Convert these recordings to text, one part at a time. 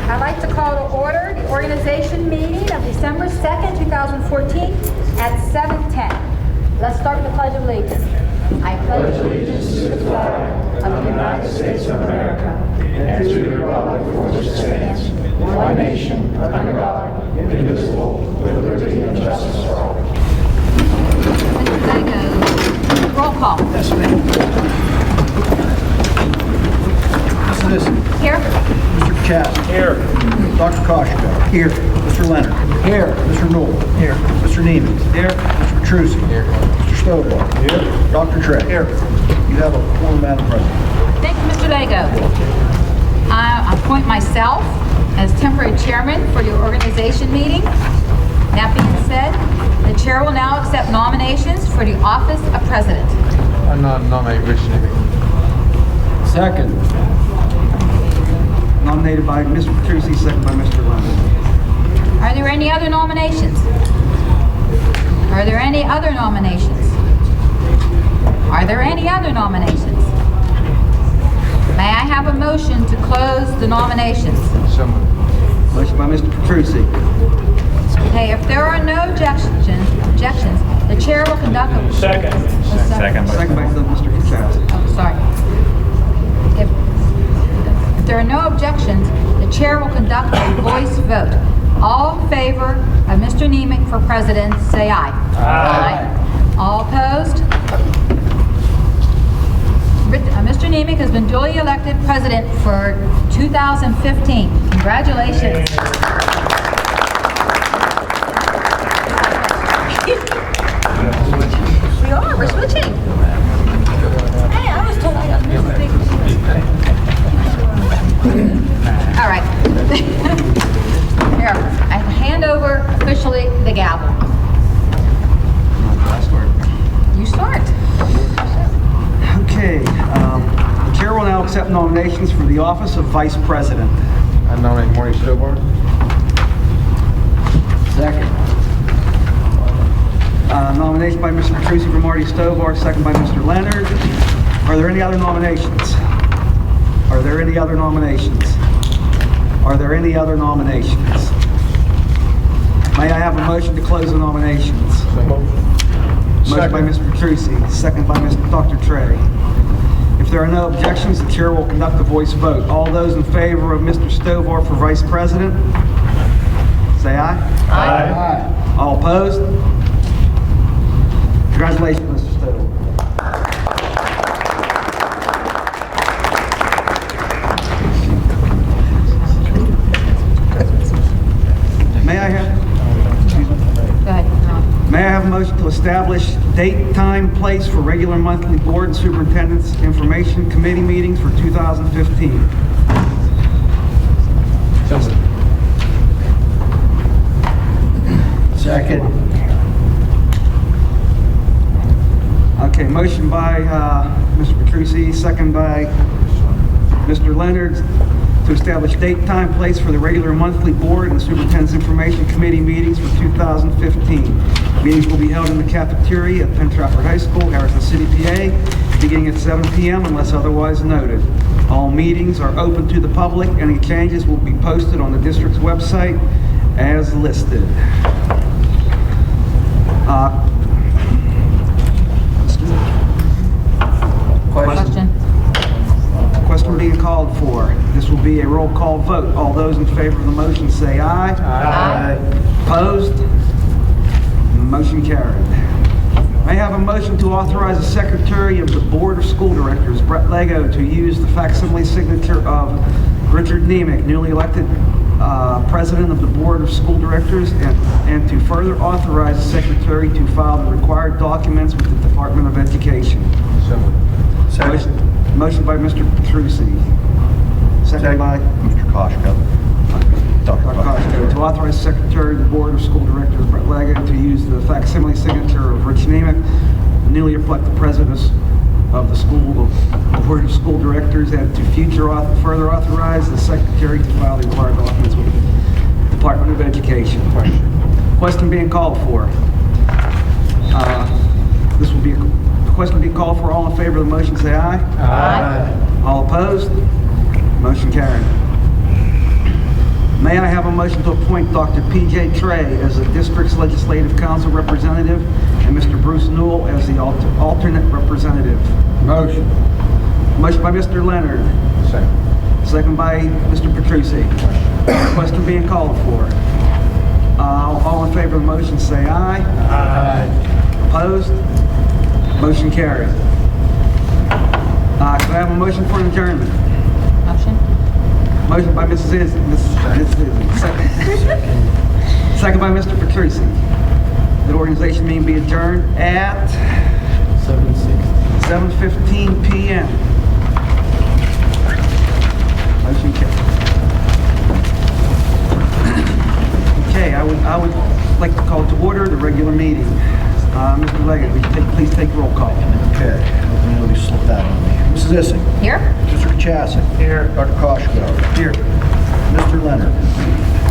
I'd like to call to order the organization meeting of December 2nd, 2014 at 7:10. Let's start with the Pledge of Allegiance. I pledge allegiance to the flag of the United States of America and to the republic for which it stands, one nation, under God, indivisible, with liberty and justice for all. Roll call. Yes, ma'am. Mr. Nissen. Here. Mr. Kachasik. Here. Dr. Koshko. Here. Mr. Leonard. Here. Mr. Newell. Here. Mr. Neiman. Here. Mr. Petrucci. Here. Mr. Stovall. Here. Dr. Trey. Here. You have a quorum, Madam President. Thank you, Mr. Lego. I appoint myself as temporary chairman for your organization meeting. That being said, the chair will now accept nominations for the office of president. I nominate Rich Nimick. Second. Nominated by Mr. Petrucci, second by Mr. Leonard. Are there any other nominations? Are there any other nominations? Are there any other nominations? May I have a motion to close the nominations? So moved. Motion by Mr. Petrucci. Okay, if there are no objections, the chair will conduct a... Second. Second. Second by Mr. Kachasik. Oh, sorry. If there are no objections, the chair will conduct a voice vote. All in favor of Mr. Nemick for president, say aye. Aye. All opposed? Mr. Nemick has been duly elected president for 2015. Congratulations. We're switching. Hey, I was told I got this big. All right. Here, I hand over officially the gavel. You start. Okay, the chair will now accept nominations for the office of vice president. I nominate Marty Stobar. Second. Nomination by Mr. Petrucci for Marty Stobar, second by Mr. Leonard. Are there any other nominations? Are there any other nominations? Are there any other nominations? May I have a motion to close the nominations? So moved. Motion by Mr. Petrucci, second by Dr. Trey. If there are no objections, the chair will conduct a voice vote. All those in favor of Mr. Stovar for vice president, say aye. Aye. All opposed? Congratulations, Mr. Stover. May I have? Go ahead. May I have a motion to establish date, time, place for regular monthly board and superintendent's information committee meetings for 2015? So moved. Second. Okay, motion by Mr. Petrucci, second by Mr. Leonard to establish date, time, place for the regular monthly board and superintendent's information committee meetings for 2015. Meetings will be held in the cafeteria at Penn Trafford High School, Harrison City, PA, beginning at 7 p.m. unless otherwise noted. All meetings are open to the public. Any changes will be posted on the district's website as listed. Question. Question being called for. This will be a roll call vote. All those in favor of the motion say aye. Aye. Opposed? Motion carried. May I have a motion to authorize the Secretary of the Board of School Directors, Brett Lego, to use the facsimile signature of Richard Nemick, newly elected President of the Board of School Directors, and to further authorize the Secretary to file the required documents with the Department of Education. So moved. Motion by Mr. Petrucci. Second by Mr. Koshko. Dr. Koshko. To authorize the Secretary of the Board of School Directors, Brett Lego, to use the facsimile signature of Rich Nemick, newly elected President of the Board of School Directors, and to further authorize the Secretary to file the required documents with the Department of Education. Question being called for. This will be a question being called for. All in favor of the motion say aye. Aye. All opposed? Motion carried. May I have a motion to appoint Dr. P.J. Trey as the district's legislative council representative and Mr. Bruce Newell as the alternate representative? Motion. Motion by Mr. Leonard, Second. second by Mr. Petrucci. Question being called for. All in favor of the motion say aye. Aye. Opposed? Motion carried. Could I have a motion for adjournment? Motion? Motion by Mrs. Izzy. Second by Mr. Petrucci. The organization meeting be adjourned at 7:15 p.m. Motion carried. Okay, I would like to call to order the regular meeting. Mr. Leggett, would you please take roll call? Okay, let me slip that on me. Mrs. Issing. Here? Mr. Kachasik. Here. Dr. Koshko. Here. Mr. Leonard.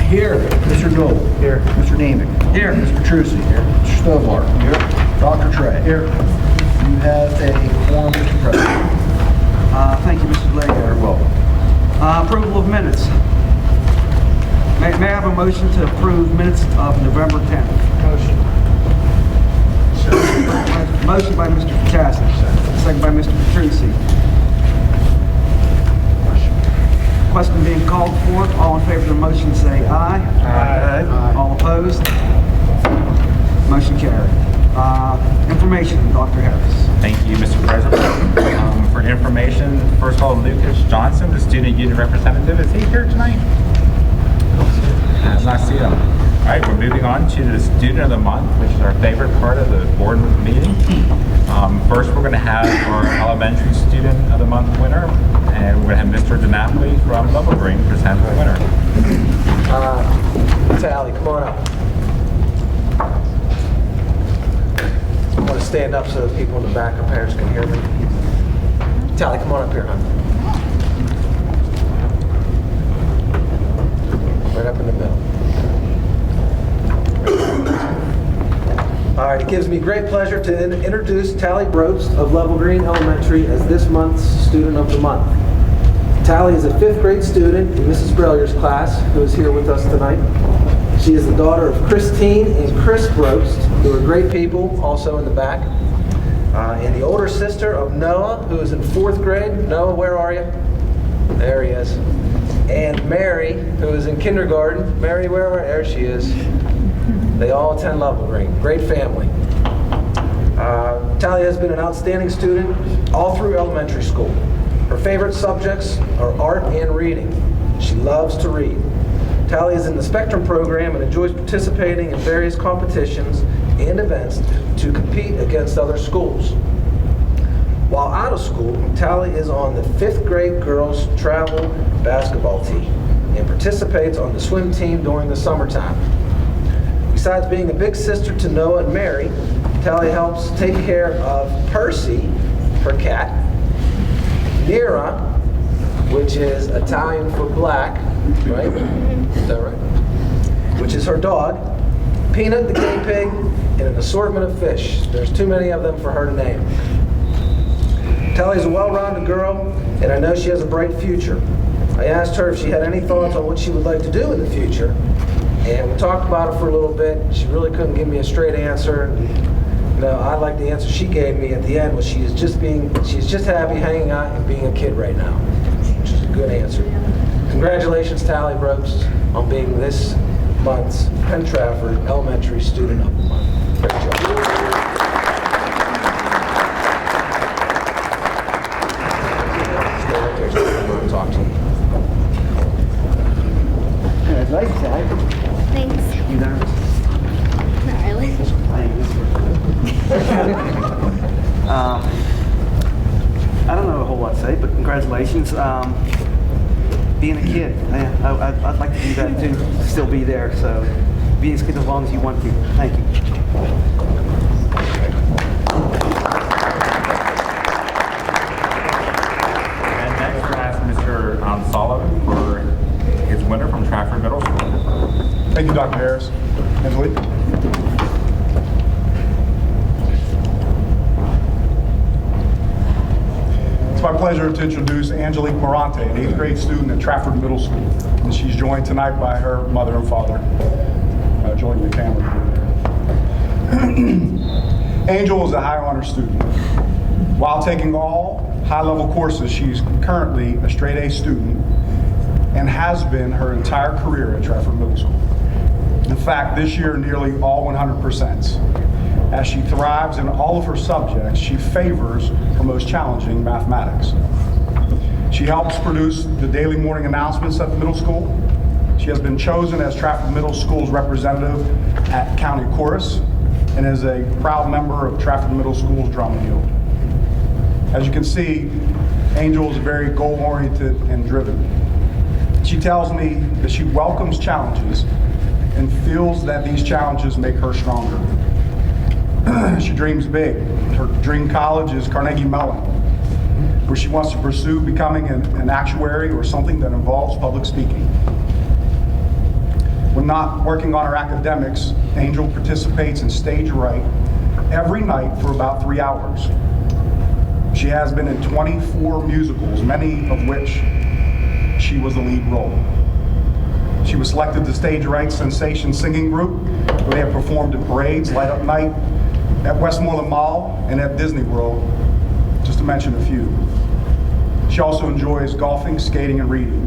Here. Mr. Newell. Here. Mr. Nemick. Here. Mr. Petrucci. Here. Mr. Stovall. Here. Dr. Trey. Here. You have a quorum, Mr. President. Thank you, Mr. Leggett. You're welcome. Approval of minutes. May I have a motion to approve minutes of November 10th? Motion. Motion by Mr. Kachasik, second by Mr. Petrucci. Question being called for. All in favor of the motion say aye. Aye. All opposed? Motion carried. Information, Dr. Harris. Thank you, Mr. President. For information, first of all, Lucas Johnson, the student union representative, is he here tonight? I did not see him. All right, we're moving on to the student of the month, which is our favorite part of the board meeting. First, we're going to have our elementary student of the month winner, and we're going to have Mr. DiNapoli from Level Green present the winner. Tally, come on up. I want to stand up so that people in the back, our parents can hear me. Tally, come on up here, hon. Right up in the middle. All right, it gives me great pleasure to introduce Tally Brobst of Level Green Elementary as this month's Student of the Month. Tally is a 5th grade student in Mrs. Brellier's class who is here with us tonight. She is the daughter of Christine and Chris Brobst, who are great people, also in the back. And the older sister of Noah, who is in 4th grade. Noah, where are you? There he is. And Mary, who is in kindergarten. Mary, where are you? There she is. They all attend Level Green. Great family. Tally has been an outstanding student all through elementary school. Her favorite subjects are art and reading. She loves to read. Tally is in the Spectrum program and enjoys participating in various competitions and events to compete against other schools. While out of school, Tally is on the 5th grade girls travel basketball team and participates on the swim team during the summertime. Besides being a big sister to Noah and Mary, Tally helps take care of Percy, her cat, Nira, which is Italian for black, right? Is that right? Which is her dog, Peanut the guinea pig, and an assortment of fish. There's too many of them for her to name. Tally's a well-rounded girl, and I know she has a bright future. I asked her if she had any thoughts on what she would like to do in the future, and we talked about it for a little bit. She really couldn't give me a straight answer. I like the answer she gave me at the end was she's just happy hanging out and being a kid right now, which is a good answer. Congratulations, Tally Brobst, on being this month's Penn Trafford Elementary Student of the Month. Great job. Stay right there so I can talk to you. That's nice, Tally. Thanks. You nervous? Not really. I don't know a whole lot to say, but congratulations. Being a kid, I'd like to do that too, still be there. So be as kid as long as you want to. Thank you. And next, we're going to ask Mr. Sullivan for his winner from Trafford Middle School. Thank you, Dr. Harris. Angelique? my pleasure to introduce Angelique Morante, an 8th grade student at Trafford Middle School. And she's joined tonight by her mother and father. Join the camera. Angel is a high honor student. While taking all high-level courses, she's currently a straight A student and has been her entire career at Trafford Middle School. In fact, this year, nearly all 100%. As she thrives in all of her subjects, she favors her most challenging, mathematics. She helps produce the daily morning announcements at the middle school. She has been chosen as Trafford Middle School's representative at County Chorus and is a proud member of Trafford Middle School's Drama Guild. As you can see, Angel is very goal-oriented and driven. She tells me that she welcomes challenges and feels that these challenges make her stronger. She dreams big. Her dream college is Carnegie Mellon, where she wants to pursue becoming an actuary or something that involves public speaking. When not working on her academics, Angel participates in stage right every night for about 3 hours. She has been in 24 musicals, many of which she was the lead role. She was selected to Stage Right Sensation Singing Group, where they have performed in parades, light up night, at Westmoreland Mall, and at Disney World, just to mention a few. She also enjoys golfing, skating, and reading.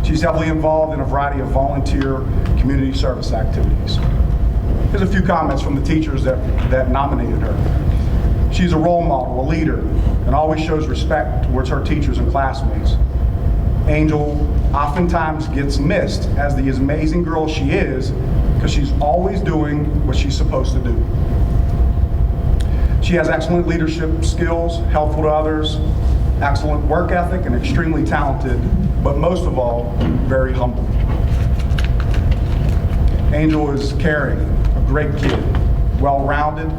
She's heavily involved in a variety of volunteer community service activities. Here's a few comments from the teachers that nominated her. She's a role model, a leader, and always shows respect towards her teachers and classmates. Angel oftentimes gets missed as the amazing girl she is because she's always doing what she's supposed to do. She has excellent leadership skills, helpful to others, excellent work ethic, and extremely talented, but most of all, very humble. Angel is caring, a great kid, well-rounded,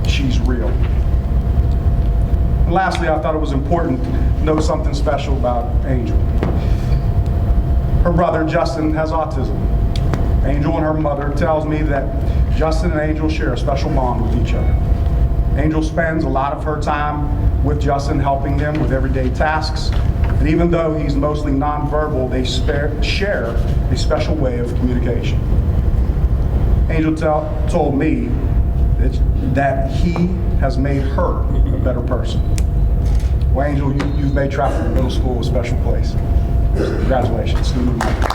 she's real. And lastly, I thought it was important to know something special about Angel. Her brother, Justin, has autism. Angel and her mother tells me that Justin and Angel share a special bond with each other. Angel spends a lot of her time with Justin, helping him with everyday tasks. And even though he's mostly nonverbal, they share a special way of communication. Angel told me that he has made her a better person. Well, Angel, you've made Trafford Middle School a special place. Congratulations. Student of the Month.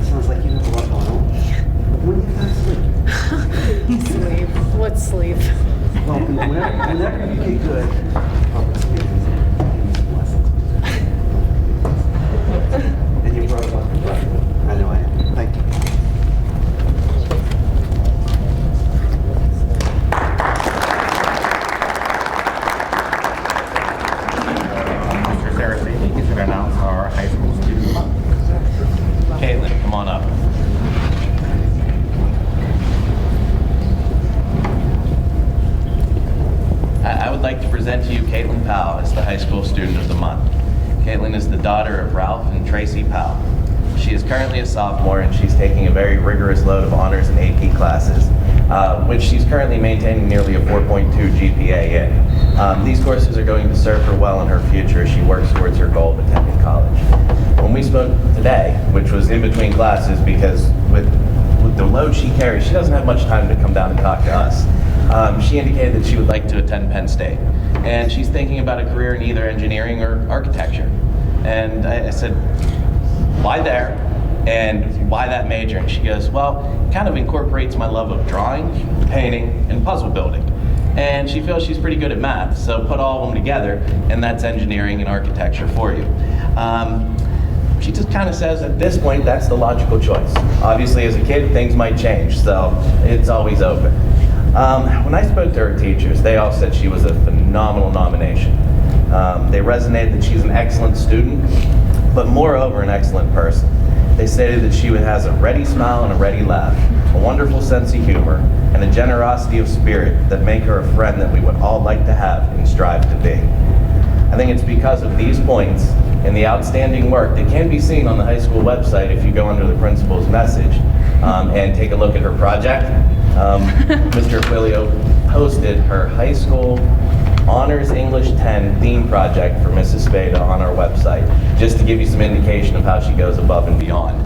Sounds like you have a lot going on. When do you guys sleep? Sleep. What sleep? Well, whenever you get good, public speaking is lessons. And you brought up your brother. I know I am. Thank you. Mr. Saraceni is going to announce our high school student of the month. Caitlin, come on up. I would like to present to you Caitlin Powell as the high school student of the month. Caitlin is the daughter of Ralph and Tracy Powell. She is currently a sophomore and she's taking a very rigorous load of honors and AP classes, which she's currently maintaining nearly a 4.2 GPA in. These courses are going to serve her well in her future as she works towards her goal of attending college. When we spoke today, which was in between classes because with the load she carries, she doesn't have much time to come down and talk to us. She indicated that she would like to attend Penn State, and she's thinking about a career in either engineering or architecture. And I said, why there, and why that major? And she goes, well, it kind of incorporates my love of drawing, painting, and puzzle building. And she feels she's pretty good at math, so put all of them together, and that's engineering and architecture for you. She just kind of says at this point, that's the logical choice. Obviously, as a kid, things might change, so it's always open. When I spoke to her teachers, they all said she was a phenomenal nomination. They resonated that she's an excellent student, but moreover, an excellent person. They stated that she has a ready smile and a ready laugh, a wonderful sense of humor, and a generosity of spirit that make her a friend that we would all like to have and strive to be. I think it's because of these points and the outstanding work that can be seen on the high school website if you go under the principal's message and take a look at her project. Mr. Aquilio posted her high school Honors English 10 theme project for Mrs. Spada on our website, just to give you some indication of how she goes above and beyond.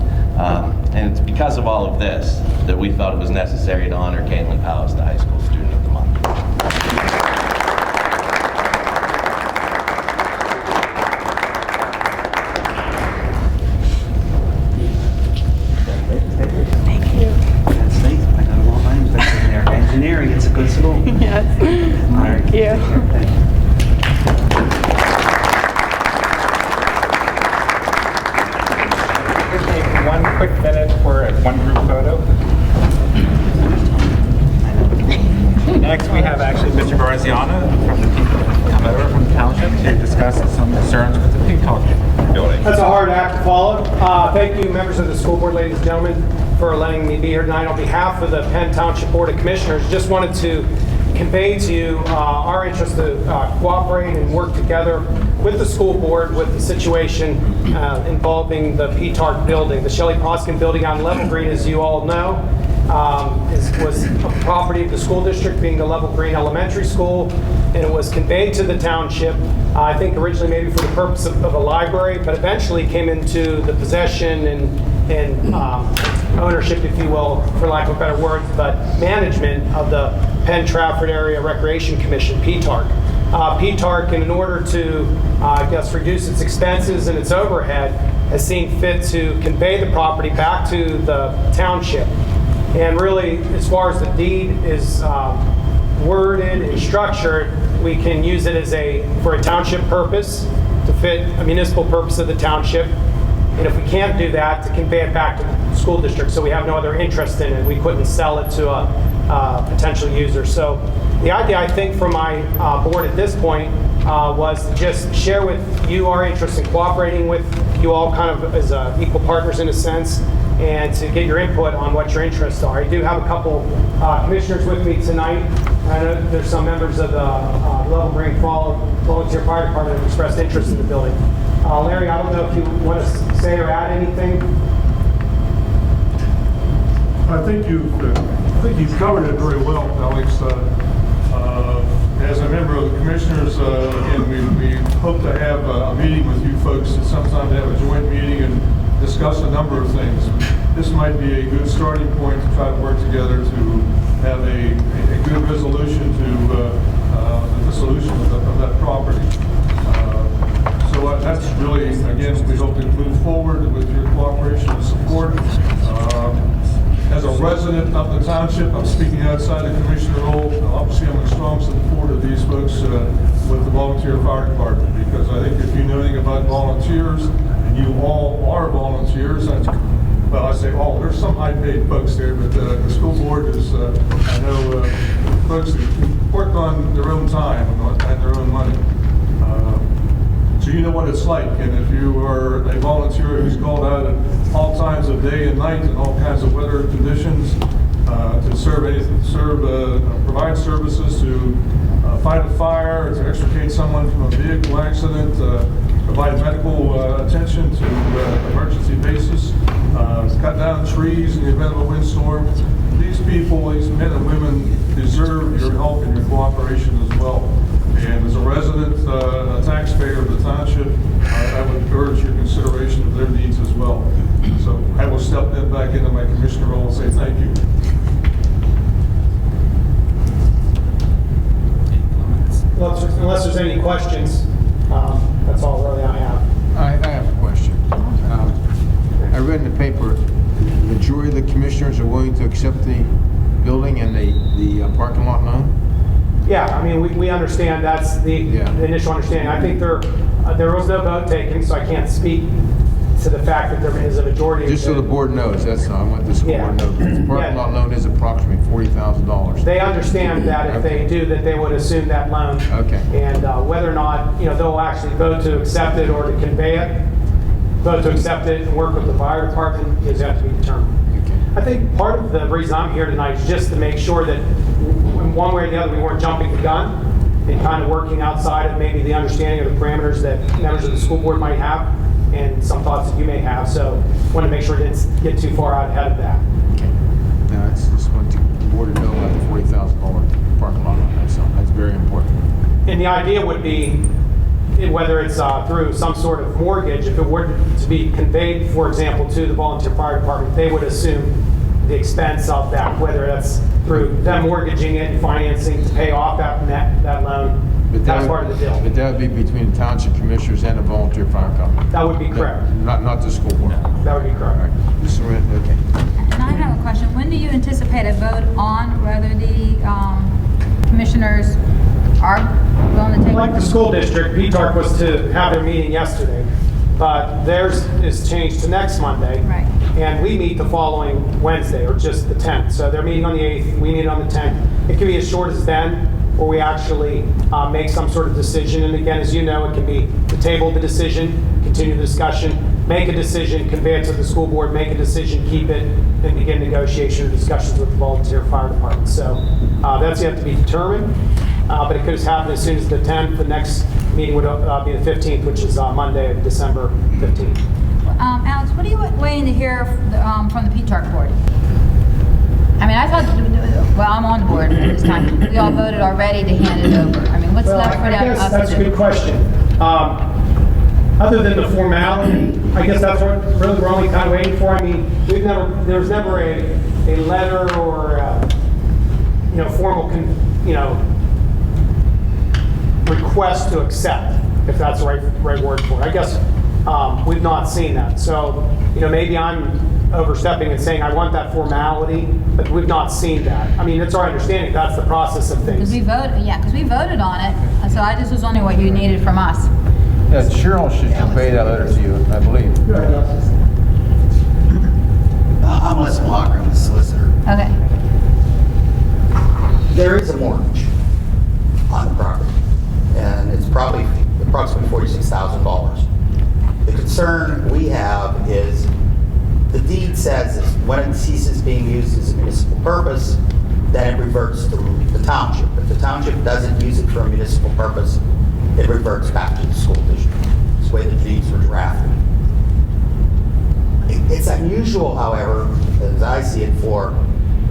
And it's because of all of this that we felt it was necessary to honor Caitlin Powell as the high school student of the month. Engineering, it's a good school. Yes. Thank you. We'll take 1 quick minute for a one group photo. Next, we have actually Mr. Garziano from the come over from the township to discuss some concerns with the Peacock building. That's a hard act to follow. Thank you, members of the school board, ladies and gentlemen, for letting me be here tonight. On behalf of the Penn Township Board of Commissioners, just wanted to convey to you our interest to cooperate and work together with the school board with the situation involving the PTARC building. The Shelley Proskin building on Level Green, as you all know, was a property of the school district, being the Level Green Elementary School, and it was conveyed to the township, I think originally maybe for the purpose of a library, but eventually came into the possession and ownership, if you will, for lack of a better word, but management of the Penn Trafford Area Recreation Commission, PTARC. PTARC, in order to, I guess, reduce its expenses and its overhead, has seen fit to convey the property back to the township. And really, as far as the deed is worded and structured, we can use it as for a township purpose, to fit a municipal purpose of the township. And if we can't do that, to convey it back to the school district, so we have no other interest in it. We couldn't sell it to a potential user. So the idea, I think, for my board at this point was to just share with you our interest in cooperating with you all kind of as equal partners in a sense, and to get your input on what your interests are. I do have a couple commissioners with me tonight. I know there's some members of the Level Green Volunteer Fire Department who expressed interest in the building. Larry, I don't know if you want to say or add anything. I think you've covered it very well, Alex. As a member of the commissioners, again, we hope to have a meeting with you folks at some time to have a joint meeting and discuss a number of things. This might be a good starting point to try to work together to have a good resolution to the dissolution of that property. So that's really, again, we hope to move forward with your cooperation and support. As a resident of the township, I'm speaking outside the commissioner role. Obviously, I'm a strong supporter of these folks with the volunteer fire department, because I think if you know anything about volunteers, and you all are volunteers, well, I say all, there's some high-paid folks there, but the school board is, I know, folks that work on their own time and their own money. So you know what it's like, and if you are a volunteer who's called out at all times of day and night in all kinds of weather conditions to provide services, to fight a fire, to extricate someone from a vehicle accident, provide medical attention to emergency basis, cut down trees in the event of a windstorm. These people, these men and women, deserve your help and your cooperation as well. And as a resident, a taxpayer of the township, I would urge your consideration of their needs as well. So I will step then back into my commissioner role and say thank you. Well, unless there's any questions, that's all really I have. I have a question. I read in the paper, the majority of the commissioners are willing to accept the building and the parking lot loan? Yeah, I mean, we understand that's the initial understanding. I think there was no vote taken, so I can't speak to the fact that there is a majority. Just so the board knows, that's all. I want the school board to know. The parking lot loan is approximately $40,000. They understand that if they do, that they would assume that loan. Okay. And whether or not, they'll actually vote to accept it or to convey it, vote to accept it and work with the fire department is yet to be determined. Okay. I think part of the reason I'm here tonight is just to make sure that in one way or the other we weren't jumping the gun, and kind of working outside of maybe the understanding of the parameters that members of the school board might have and some thoughts that you may have. So want to make sure it didn't get too far out ahead of that. No, it's just want the board to know about the $40,000 parking lot on that, so that's very important. And the idea would be, whether it's through some sort of mortgage, if it were to be conveyed, for example, to the volunteer fire department, they would assume the expense of that, whether that's through them mortgaging it and financing to pay off that loan. But That's part of the deal. But that would be between the township commissioners and the volunteer fire company. That would be correct. Not the school board. That would be All right. correct. Just a minute, okay. And I have a question. When do you anticipate a vote on whether the commissioners are willing to take? Like the school district, PTARC was to have their meeting yesterday, but theirs is changed to next Monday. Right. And we meet the following Wednesday, or just the 10th. So they're meeting on the 8th, we meet on the 10th. It can be as short as then, or we actually make some sort of decision. And again, as you know, it can be to table the decision, continue the discussion, make a decision, convey it to the school board, make a decision, keep it, and begin negotiation or discussions with the volunteer fire department. So that's yet to be determined, but it could just happen as soon as the 10th. The next meeting would be the 15th, which is Monday, December 15th. Alex, what are you waiting to hear from the PTARC board? I mean, I thought, well, I'm on the board at this time. We all voted already to hand it over. I mean, what's left for I guess us that's to a do? good question. Other than the formality, I guess that's what really we're only kind of waiting for. I mean, there was never a letter or formal request to accept, if that's the right word for it. I guess we've not seen that. So maybe I'm overstepping and saying I want that formality, but we've not seen that. I mean, it's our understanding that's the process of things. Because we voted on it. So I just was wondering what you needed from us. Yeah, Cheryl should convey that letter to you, I believe. I'm Les Walker, I'm the solicitor. Okay. There is a mortgage on the property, and it's probably approximately $46,000. The concern we have is the deed says that when it ceases being used as a municipal purpose, then it reverts to the township. If the township doesn't use it for a municipal purpose, it reverts back to the school district. It's the way the deeds were drafted. It's unusual, however, as I see it, for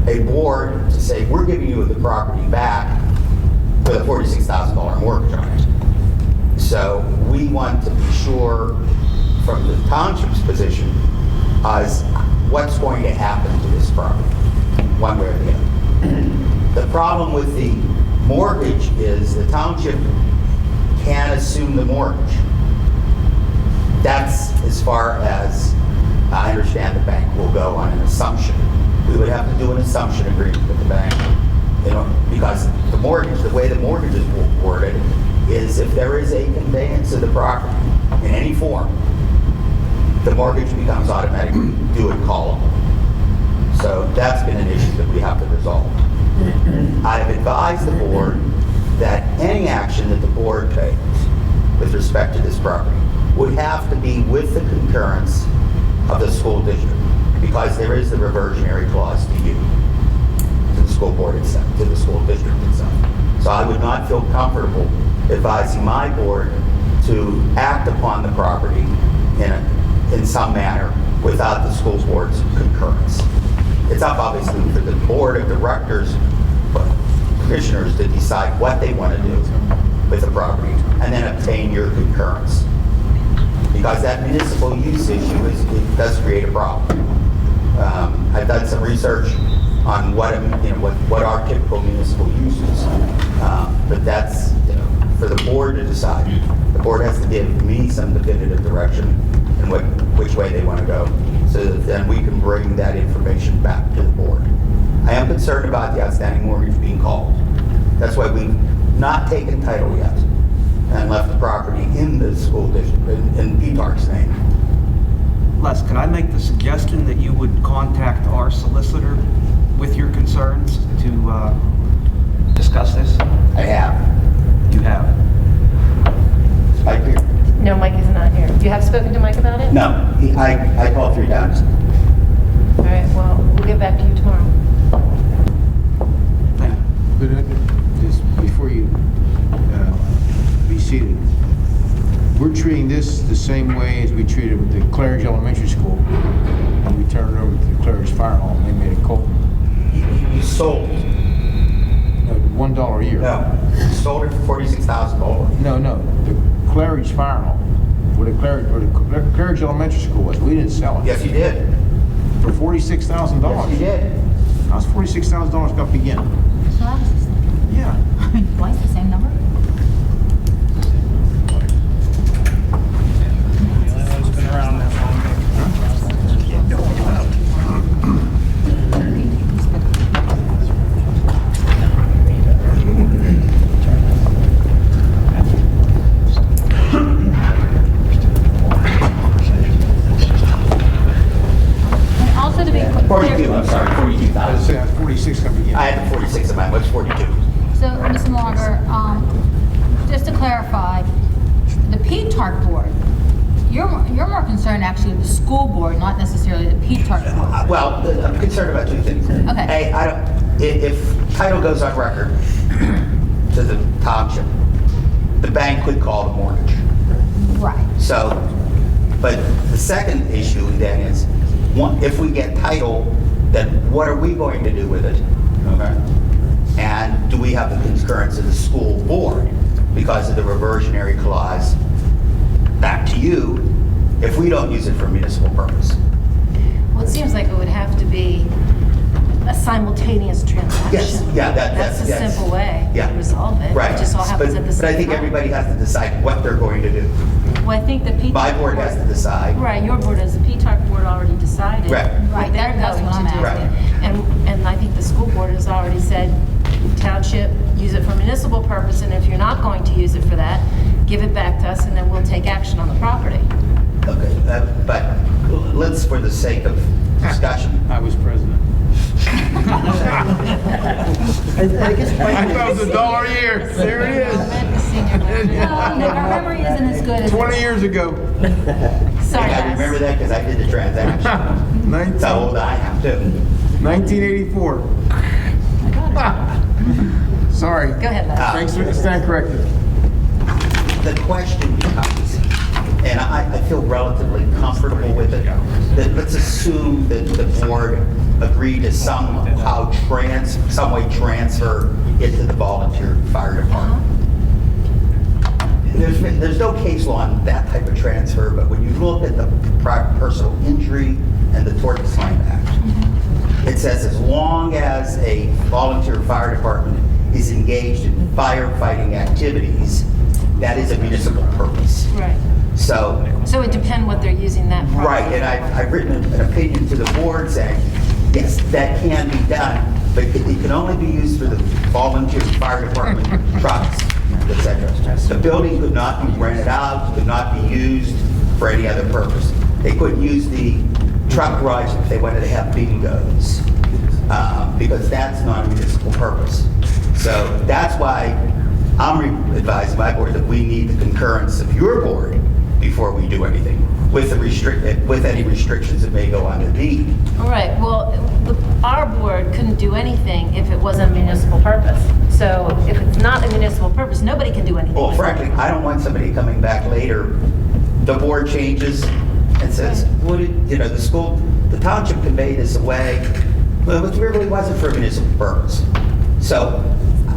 a board to say, we're giving you the property back with a $46,000 mortgage on it. So we want to be sure from the township's position as what's going to happen to this property, one way or the other. The problem with the mortgage is the township can assume the mortgage. That's as far as I understand the bank will go on an assumption. We would have to do an assumption agreement with the bank, because the mortgage, the way the mortgage is worded, is if there is a conveyance of the property in any form, the mortgage becomes automatically due and callable. So that's been an issue that we have to resolve. I have advised the board that any action that the board takes with respect to this property would have to be with the concurrence of the school district, because there is the reversionary clause to you, to the school board itself, to the school district itself. So I would not feel comfortable advising my board to act upon the property in some manner without the school board's concurrence. It's up obviously for the board of directors, but commissioners to decide what they want to do with the property and then obtain your concurrence. Because that municipal use issue it does create a problem. I've done some research on what are typical municipal uses, but that's for the board to decide. The board has to give me some definitive direction in which way they want to go, so that then we can bring that information back to the board. I am concerned about the outstanding mortgage being called. That's why we've not taken title yet and left the property in the school district, in PTARC's name. Les, could I make the suggestion that you would contact our solicitor with your concerns to discuss this? I have. You have? Mike here? No, Mike is not here. You have spoken to Mike about it? No, I called 3 times. All right, well, we'll get back to you tomorrow. Thank you. But just before you same way as we treated with the Claridge Elementary School. And we turned it over to the Claridge Fire Hall, and they made it Colton. You sold. No, $1 a year. No, you sold it for $46,000. No, the Claridge Fire Hall, where the Claridge Elementary School was. We didn't sell it. Yes, you did. For $46,000. Yes, you did. How's $46,000 got begin? So that was the same. Yeah. Twice the same number? It's been around that long. And also to be clear. 42, I'm sorry, I was 42,000. saying, that's 46 got begin. I had the 46 in mind, what's 42? So, Mr. Marger, just to clarify, the PTARC board, you're more concerned actually with the school board, not necessarily the PTARC board. Well, I'm concerned about two things. Okay. A, if title goes on record to the township, the bank could call the mortgage. Right. So, but the second issue then is, if we get title, then what are we going to do with it? Okay? And do we have the concurrence of the school board because of the reversionary clause back to you if we don't use it for municipal purpose? Well, it seems like it would have to be a simultaneous transaction. Yes, yeah, That's a yes. simple way Yeah. to resolve it. Right. It just all happens at the same time. But I think everybody has to decide what they're going to do. Well, I think the PTARC My board has to decide. Right, your board, as the PTARC board already decided. Right. What they're That's going what I'm to do. asking. And I think the school board has already said, township, use it for municipal purpose, and if you're not going to use it for that, give it back to us, and then we'll take action on the property. Okay, but let's, for the sake of discussion, I was president. I guess I thought it was $1 a year. There it is. Our memory isn't as good as. 20 years ago. Sorry, I guys. remember that because I did the transaction. That's how old I am too. 1984. Sorry. Go ahead, Les. Thanks for stand corrected. The question becomes, and I feel relatively comfortable with it, that let's assume that the board agreed to somehow some way transfer it to the volunteer fire department. There's no case law on that type of transfer, but when you look at the personal injury and the Tort Claim Act, it says as long as a volunteer fire department is engaged in firefighting activities, that is a municipal purpose. Right. So, So it depends what they're using that property. right, and I've written an opinion to the board saying, yes, that can be done, but it can only be used for the volunteer fire department trucks, et cetera. The building could not be rented out, could not be used for any other purpose. They couldn't use the truck garage if they wanted to have bingos, because that's not a municipal purpose. So that's why I'm advising my board that we need the concurrence of your board before we do anything, with any restrictions that may go on the deed. All right, well, our board couldn't do anything if it wasn't a municipal purpose. So if it's not a municipal purpose, nobody can do anything. Well, with it. frankly, I don't want somebody coming back later, the board changes and says, what did, the township conveyed this away, well, it really wasn't for a municipal purpose. So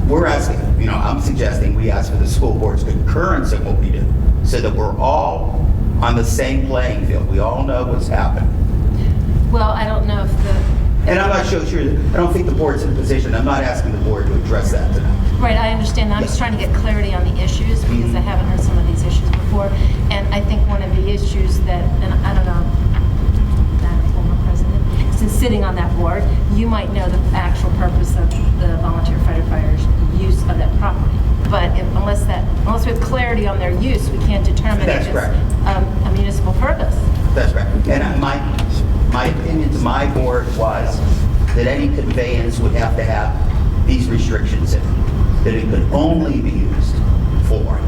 we're asking, I'm suggesting we ask for the school board's concurrence in what we do, so that we're all on the same playing field. We all know what's happened. Well, I don't know if And I'm not sure, I don't think the board's in a position, I'm not asking the board to address that tonight. Right, I understand. I'm just trying to get clarity on the issues because I haven't heard some of these issues before. And I think one of the issues that, and I don't know, that former president, since sitting on that board, you might know the actual purpose of the volunteer firefighters' use of that property. But unless we have clarity on their use, we can't determine That's if it's correct. a municipal purpose. That's right. And my opinion to my board was that any conveyance would have to have these restrictions in it. That it could only be used for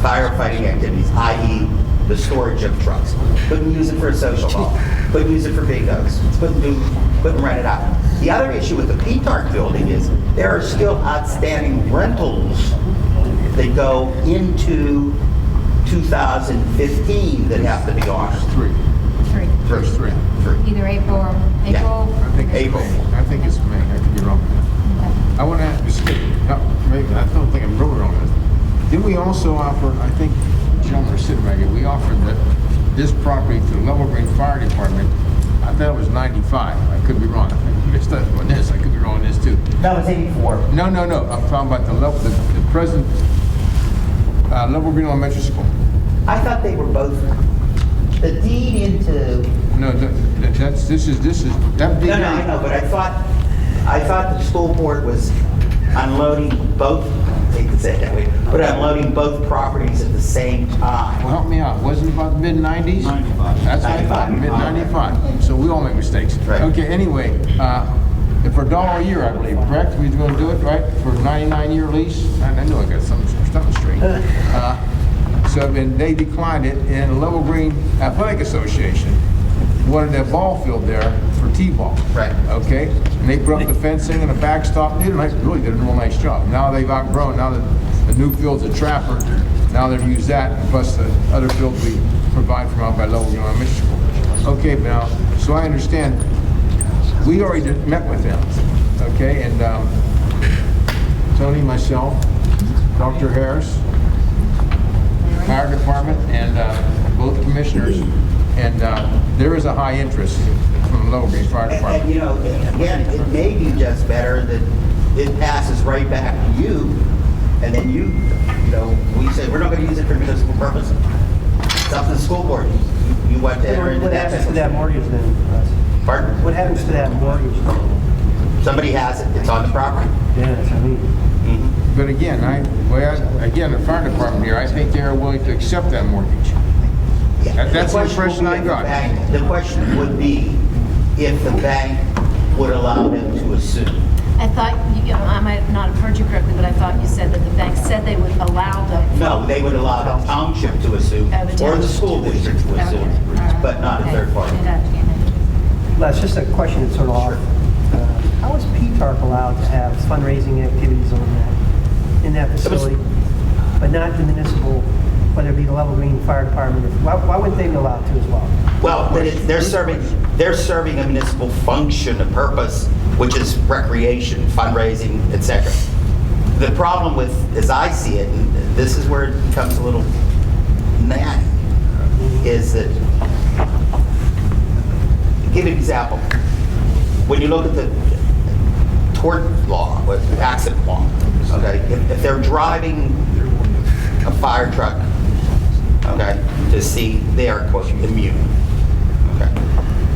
firefighting activities, i.e. the storage of trucks. Couldn't use it for a social hall. Couldn't use it for bingos. Couldn't rent it out. The other issue with the PTARC building is there are still outstanding rentals that go into 2015 that have to be honored? Three. Three. First three. Either April or April. I think it's April. May. I think it's May. I could be wrong. I want to ask, maybe, I don't think I'm really wrong on this. Didn't we also offer, I think, gentlemen are sitting right here, we offered this property to the Level Green Fire Department. I thought it was 95. I could be wrong. I mixed up on this. I could be wrong on this too. That was 84. No. I'm talking about the present Level Green Elementary School. I thought they were both, the deed into, No, this is, that. no, I know, but I thought the school board was unloading both, I hate to say it that way, but unloading both properties at the same time. Well, help me out. Wasn't it about the mid-90s? 95. That's what I thought, 95. mid-95. So we all make mistakes. Right. Okay, anyway, for $1 a year, I believe, correct? We're going to do it, right? For a 99-year lease? I know I got something straight. So then they declined it, and the Level Green Athletic Association wanted a ball field there for T-ball. Right. Okay? And they put up the fencing and the backstop. They really did a real nice job. Now they've outgrown. Now the new field's at Trafford. Now they've used that, and plus the other fields we provide from out by Level Green Elementary School. Okay, now, so I understand. We already met with them. Okay, and Tony, myself, Dr. Harris, Fire Department, and both commissioners, and there is a high interest from the Level Green Fire Department. And, you know, again, it may be just better that it passes right back to you, and then you know, we say, we're not going to use it for municipal purposes. It's up to the school board. You want to enter into What that. happens to that mortgage then, Russ? Pardon? What happens to that mortgage then? Somebody has it, it's on the property. Yeah, that's what I mean. But again, the fire department here, I think they're willing to accept that mortgage. That's the impression I got. The question would be if the bank would allow them to assume. I thought, I might not have heard you correctly, but I thought you said that the bank said they would allow the... No, they would allow the township to assume, Oh, the or the township. school district to assume, but not a third party. Well, it's just a question that's sort of off. How is PTARP allowed to have fundraising activities in that facility, but not the municipal, whether it be the Level Green Fire Department? Why wouldn't they be allowed to as well? Well, but they're serving a municipal function, a purpose, which is recreation, fundraising, etc. The problem with, as I see it, and this is where it becomes a little natty, is that, give an example. When you look at the tort law, or accident law, okay, if they're driving a fire truck, okay, to see, they are, quote, immune. Okay.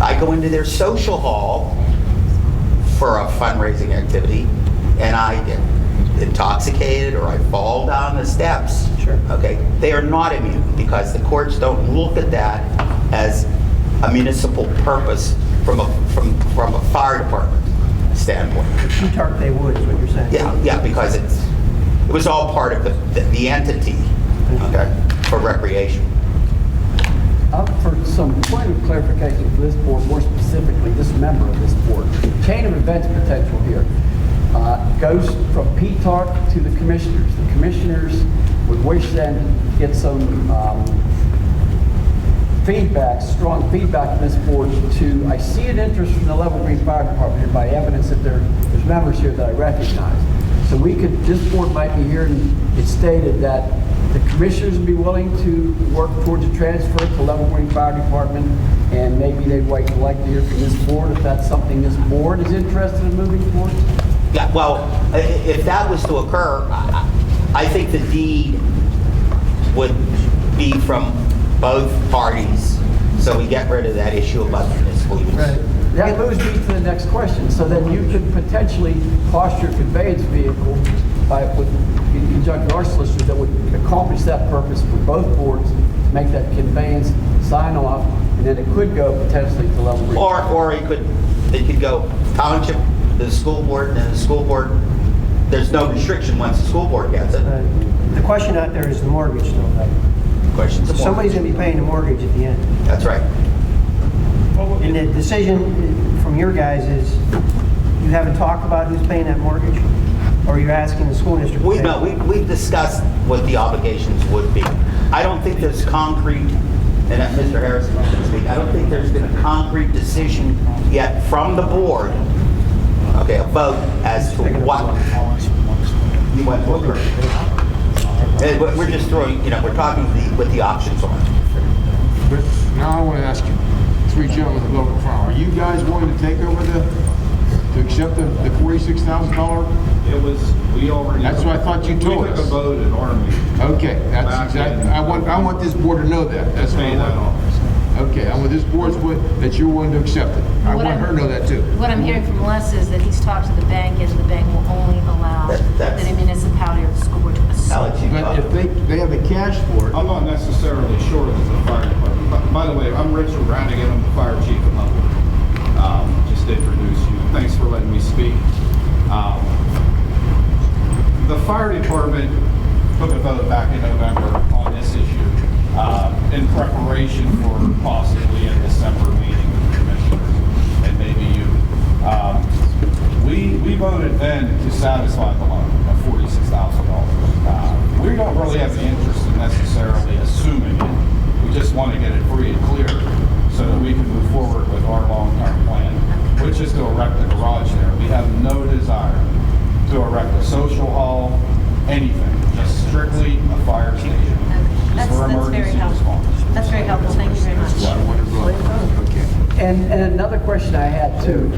I go into their social hall for a fundraising activity, and I get intoxicated or I fall down the steps. Sure. Okay, they are not immune because the courts don't look at that as a municipal purpose from a fire department standpoint. PTARP they would, is what you're saying? Yeah, because it was all part of the entity, okay, for recreation. For some point of clarification for this board, more specifically, this member of this board, chain of events potential here goes from PTARP to the commissioners. The commissioners would wish then to get some feedback, strong feedback from this board to, I see an interest from the Level Green Fire Department here by evidence that there's members here that I recognize. So we could, this board might be hearing it stated that the commissioners would be willing to work towards a transfer to Level Green Fire Department, and maybe they'd wait to like to hear from this board if that's something this board is interested in moving forward. Yeah, well, if that was to occur, I think the deed would be from both parties, so we get rid of that issue about municipal use. Right. That moves me to the next question. So then you could potentially cost your conveyance vehicle in conjunction with our solicitor that would accomplish that purpose for both boards to make that conveyance sign off, and then it could go potentially to Level Green. Or it could go township to the school board, and then the school board, there's no restriction once the school board gets it. The question out there is the mortgage still, right? Questions. So somebody's going to be paying the mortgage at the end. That's right. And the decision from your guys is, you haven't talked about who's paying that mortgage? Or you're asking the school district? We've discussed what the obligations would be. I don't think there's concrete, and Mr. Harrison can speak, I don't think there's been a concrete decision yet from the board, okay, a vote as to what you want to occur. We're just throwing, we're talking what the options are. But now I want to ask you, three gentlemen with local farm, are you guys willing to take over to accept the $46,000? It was, we already. That's what I thought you told We took us. a vote at our meeting. Okay, that's exactly, I want this board to know that. That's what I Pay that want. off. Okay, I want this board's that you're willing to accept it. I What want her to know that too. What I'm hearing from Les is that he's talked to the bank, and the bank will only allow That's- the municipality or the school board to Alex, you But talk. if they have the cash for it, I'm not necessarily sure that the fire department, by the way, I'm Richard Brannigan, I'm the fire chief in Level. Just to introduce you. Thanks for letting me speak. The fire department took a vote back in November on this issue in preparation for possibly a December meeting with the commissioners and maybe you. We voted then to satisfy the loan of $46,000. We don't really have any interest in necessarily assuming it. We just want to get it free and clear so that we can move forward with our long-term plan, which is to erect a garage there. We have no desire to erect a social hall, anything, just strictly a fire station. Just for That's very emergency helpful. response. That's very helpful. Thank you very much. okay. And another question I had too,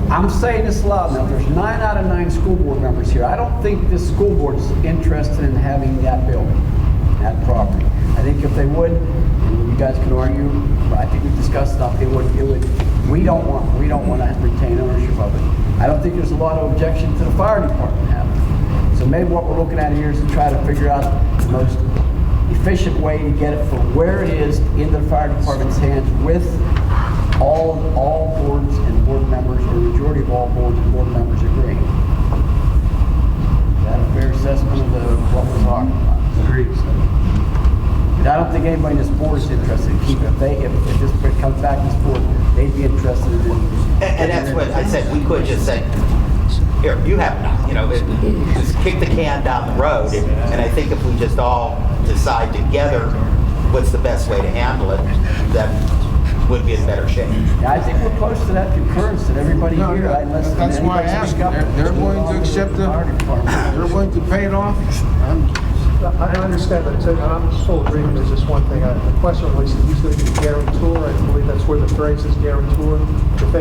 I'm saying this loud now, there's 9 out of 9 school board members here. I don't think this school board is interested in having that building, that property. I think if they would, and you guys can argue, but I think we discussed enough, we don't want to retain ownership of it. I don't think there's a lot of objection to the fire department having it. So maybe what we're looking at here is to try to figure out the most efficient way to get it from where it is into the fire department's hands with all boards and board members, or the majority of all boards and board members agreeing. Is that a fair assessment of what we're talking about? Agreed. And I don't think anybody in this board is interested in keeping it. If this comes back to this board, they'd be interested in. And that's what I said, we could just say, here, you have just kick the can down the road. And I think if we just all decide together what's the best way to handle it, that would be in better shape. Yeah, I think we're close to that concurrence that everybody No, here. that's why I asked. They're willing to accept they're willing to pay it off. I understand that, and I'm in full agreement. There's just one thing. The question was, who's going to be the guarantor? I believe that's where the phrase is guarantor. If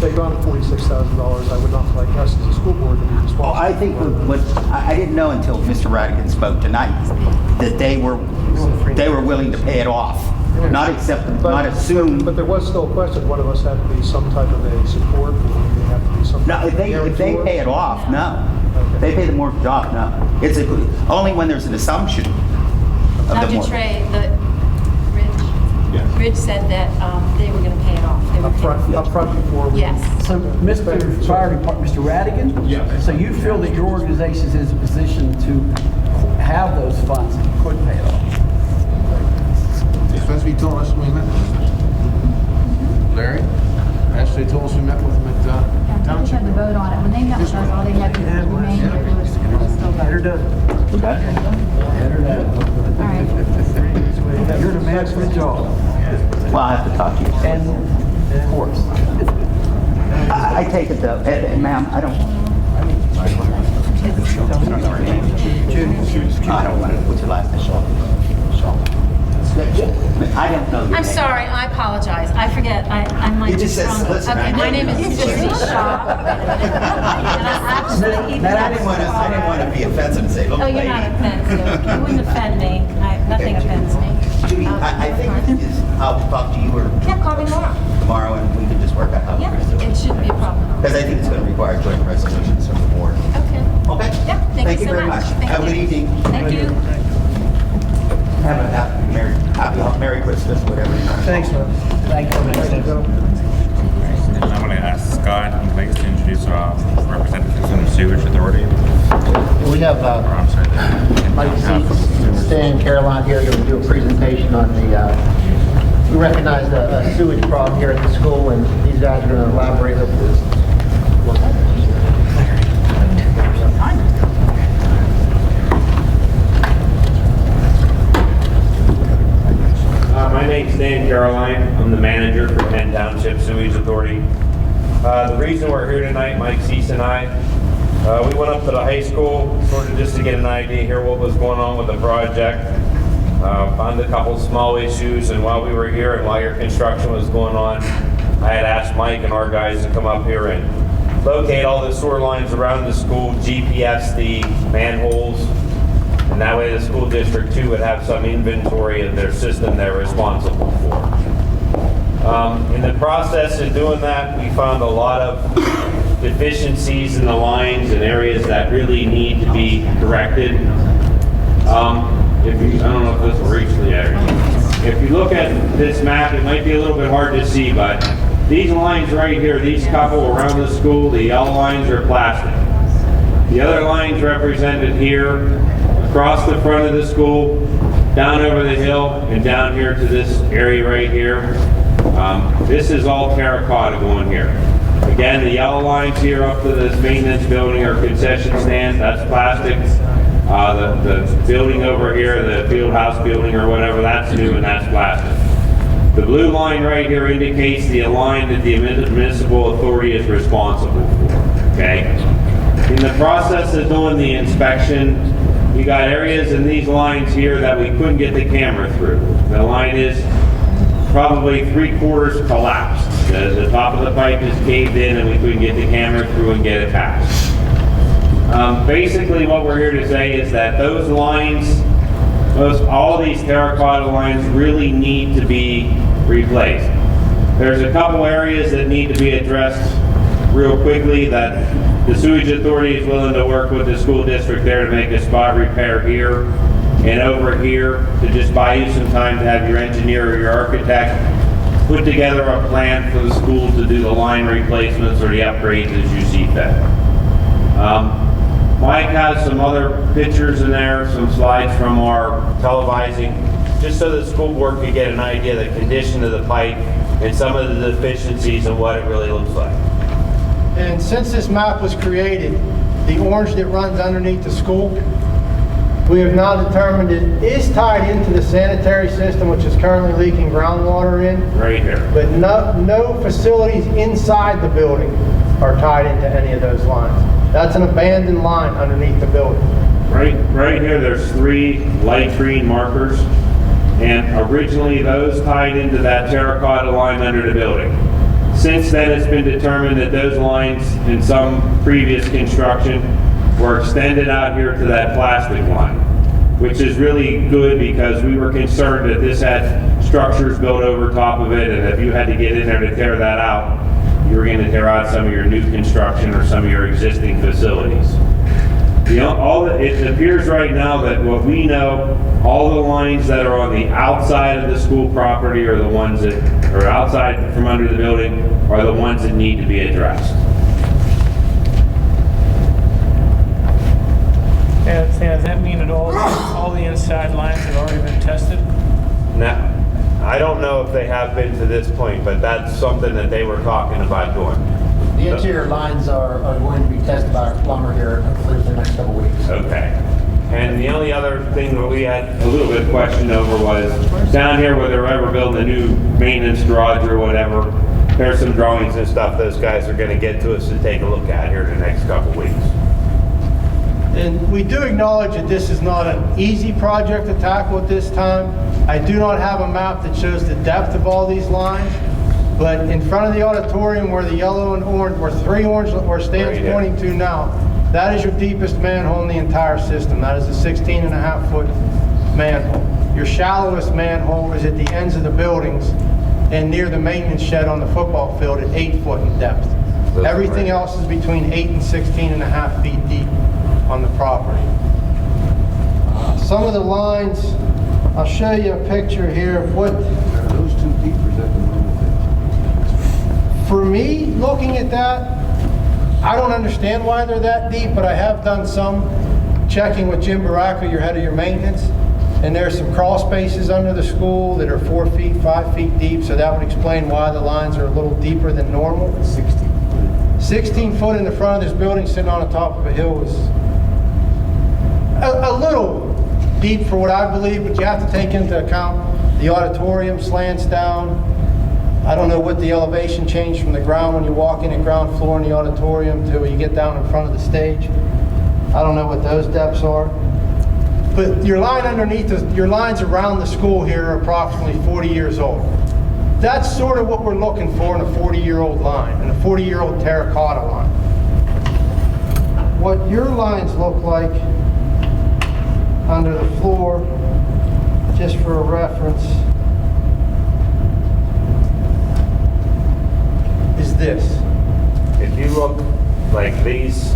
they go on to $46,000, I would not like us as a school board to be responsible. I think I didn't know until Mr. Radigan spoke tonight that they were willing to pay it off, not assume. But there was still a question. One of us had to be some type of a support. Or they have to be some. No, if they pay it off, no. Okay. They pay the mortgage off, no. It's only when there's an assumption of the Dr. mortgage. Trey, Rich said that they were going to pay it off. They were Up front before we. Yes. So, Mr. Fire Department, Mr. Radigan? Yes. So you feel that your organization is in a position to have those funds and could pay it off? That's what he told us when we met with him. Larry? That's what they told us we met with him at They just Township. had to vote on it. When they met with us, all they had to remain here was still Get her vote. done. Get her done. All right. You're the man for the job. Well, I have to talk to you. And, of course. I take it though, ma'am, I don't want to, what's your last name? I don't know your I'm name. sorry, I apologize. I forget. I'm like. You just said strong. solicitor. Okay, my name is Susie Shaw. And I'm actually. I didn't want to be offensive and say, look, Oh, you're lady. not offensive. You wouldn't offend me. Nothing offends me. Judy, I think I'll talk to you or Yeah, call me tomorrow. and we can just work out how we're Yeah, going to do it. it shouldn't be a problem. Because I think it's going to require joint resolutions from the board. Okay. Okay? Yeah, thank you so very much. much. Thank Have a good you. evening. Thank you. Have a happy Merry Christmas, whatever. Thanks, man. Thank you. I'm going to ask Scott and Blake to introduce representatives from the Sewage Authority. We have I'm sorry, Mike Stan and Caroline here going to do a presentation on we recognize a sewage problem here at the school, and these guys are going to elaborate with this. manager for Penn Township Sewage Authority. The reason we're here tonight, Mike Cease and I, we went up to the high school sort of just to get an idea here what was going on with the project. Found a couple small issues, and while we were here and while your construction was going on, I had asked Mike and our guys to come up here and locate all the sewer lines around the school, GPS the manholes, and that way the school district too would have some inventory of their system they're responsible for. In the process of doing that, we found a lot of deficiencies in the lines and areas that really need to be corrected. I don't know if this will reach the area. If you look at this map, it might be a little bit hard to see, but these lines right here, these couple around the school, the yellow lines are plastic. The other lines represented here, across the front of the school, down over the hill, and down here to this area right here. This is all terracotta going here. Again, the yellow lines here up to this maintenance building or concession stand, that's plastic. The building over here, the field house building or whatever, that's new and that's plastic. The blue line right here indicates the line that the municipal authority is responsible for, okay? In the process of doing the inspection, you got areas in these lines here that we couldn't get the camera through. The line is probably 3/4 collapsed. The top of the pipe is caved in and we couldn't get the camera through and get it past. Basically what we're here to say is that those lines, all these terracotta lines really need to be replaced. There's a couple areas that need to be addressed real quickly that the sewage authority is willing to work with the school district there to make a spot repair here and over here to just buy you some time to have your engineer or your architect put together a plan for the school to do the line replacements or the upgrades as you see fit. Mike has some other pictures in there, some slides from our televising, just so the school board could get an idea of the condition of the pipe and some of the deficiencies and what it really looks like. And since this map was created, the orange that runs underneath the school, we have now determined it is tied into the sanitary system, which is currently leaking groundwater in. Right here. But no facilities inside the building are tied into any of those lines. That's an abandoned line underneath the building. Right here, there's 3 light green markers, and originally those tied into that terracotta line under the building. Since then, it's been determined that those lines in some previous construction were extended out here to that plastic line, which is really good because we were concerned that this had structures built over top of it, and if you had to get in there to tear that out, you were going to tear out some of your new construction or some of your existing facilities. It appears right now that what we know, all the lines that are on the outside of the school property are the ones that are outside from under the building are the ones that need to be addressed. And does that mean that all the inside lines have already been tested? Now, I don't know if they have been to this point, but that's something that they were talking about doing. The interior lines are going to be tested by our plumber here for the next couple weeks. Okay. And the only other thing that we had a little bit of question over was down here where they're ever building a new maintenance garage or whatever, there's some drawings and stuff those guys are going to get to us to take a look at here in the next couple weeks. And we do acknowledge that this is not an easy project to tackle at this time. I do not have a map that shows the depth of all these lines, but in front of the auditorium where the yellow and orange, where 3 orange or stands Right pointing to now, that is your deepest manhole in the entire system. That is a 16.5-foot manhole. Your shallowest manhole is at the ends of the buildings and near the maintenance shed on the football field at 8 foot in depth. Everything else is between 8 and 16.5 feet deep on the property. Some of the lines, I'll show you a picture here of what. Are those too deep or is that the normal? For me, looking at that, I don't understand why they're that deep, but I have done some checking with Jim Baracca, your head of your maintenance, and there's some crawl spaces under the school that are 4 feet, 5 feet deep, so that would explain why the lines are a little deeper than normal. 16 foot in the front of this building sitting on the top of a hill is a little deep for what I believe, but you have to take into account the auditorium slants down. I don't know what the elevation change from the ground when you walk in at ground floor in the auditorium to when you get down in front of the stage. I don't know what those depths are. But your line underneath, your lines around the school here are approximately 40 years old. That's sort of what we're looking for in a 40-year-old line, and a 40-year-old terracotta line. What your lines look like under the floor, just for a reference, is this. If you look like these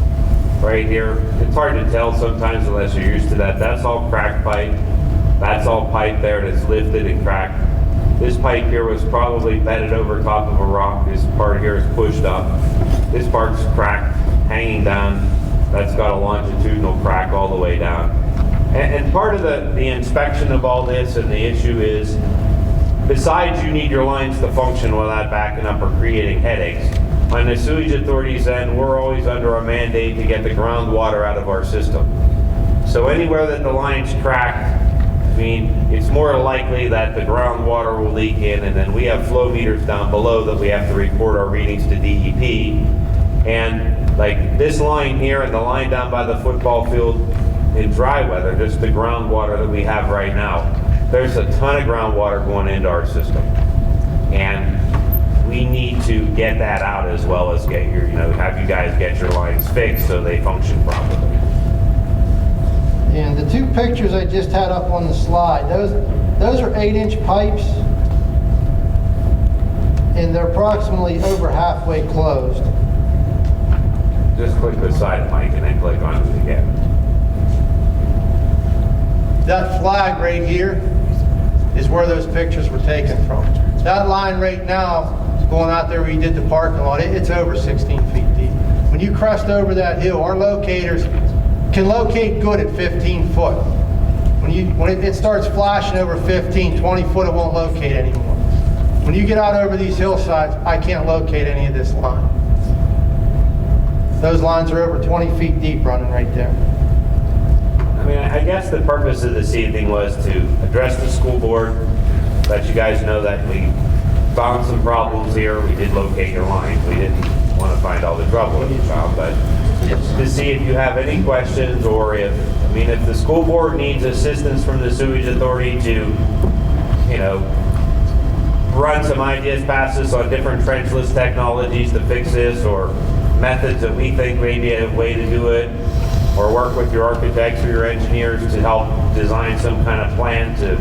right here, it's hard to tell sometimes unless you're used to that. That's all cracked pipe. That's all pipe there that's lifted and cracked. This pipe here was probably bedded over top of a rock. This part here is pushed up. This part's cracked, hanging down. That's got a longitudinal crack all the way down. And part of the inspection of all this and the issue is, besides you need your lines to function without backing up or creating headaches, on the sewage authority's end, we're always under a mandate to get the groundwater out of our system. So anywhere that the line's cracked, I mean, it's more likely that the groundwater will leak in, and then we have flow meters down below that we have to report our readings to DEP. And like this line here and the line down by the football field in dry weather, just the groundwater that we have right now, there's a ton of groundwater going into our system. And we need to get that out as well as get your, have you guys get your lines fixed so they function properly. And the two pictures I just had up on the slide, those are 8-inch pipes, and they're approximately over halfway closed. Just click beside it, Mike, and then click on it again. That flag right here is where those pictures were taken from. That line right now, going out there where you did the parking lot, it's over 16 feet deep. When you crest over that hill, our locators can locate good at 15 foot. When it starts flashing over 15, 20 foot, it won't locate anymore. When you get out over these hillsides, I can't locate any of this line. Those lines are over 20 feet deep running right there. I mean, I guess the purpose of this evening was to address the school board, let you guys know that we found some problems here. We did locate your lines. We didn't want to find all the trouble that we found, but to see if you have any questions, or if the school board needs assistance from the sewage authority to, run some ideas past us on different trenchless technologies to fix this, or methods that we think may be a way to do it, or work with your architects or your engineers to help design some kind of plan to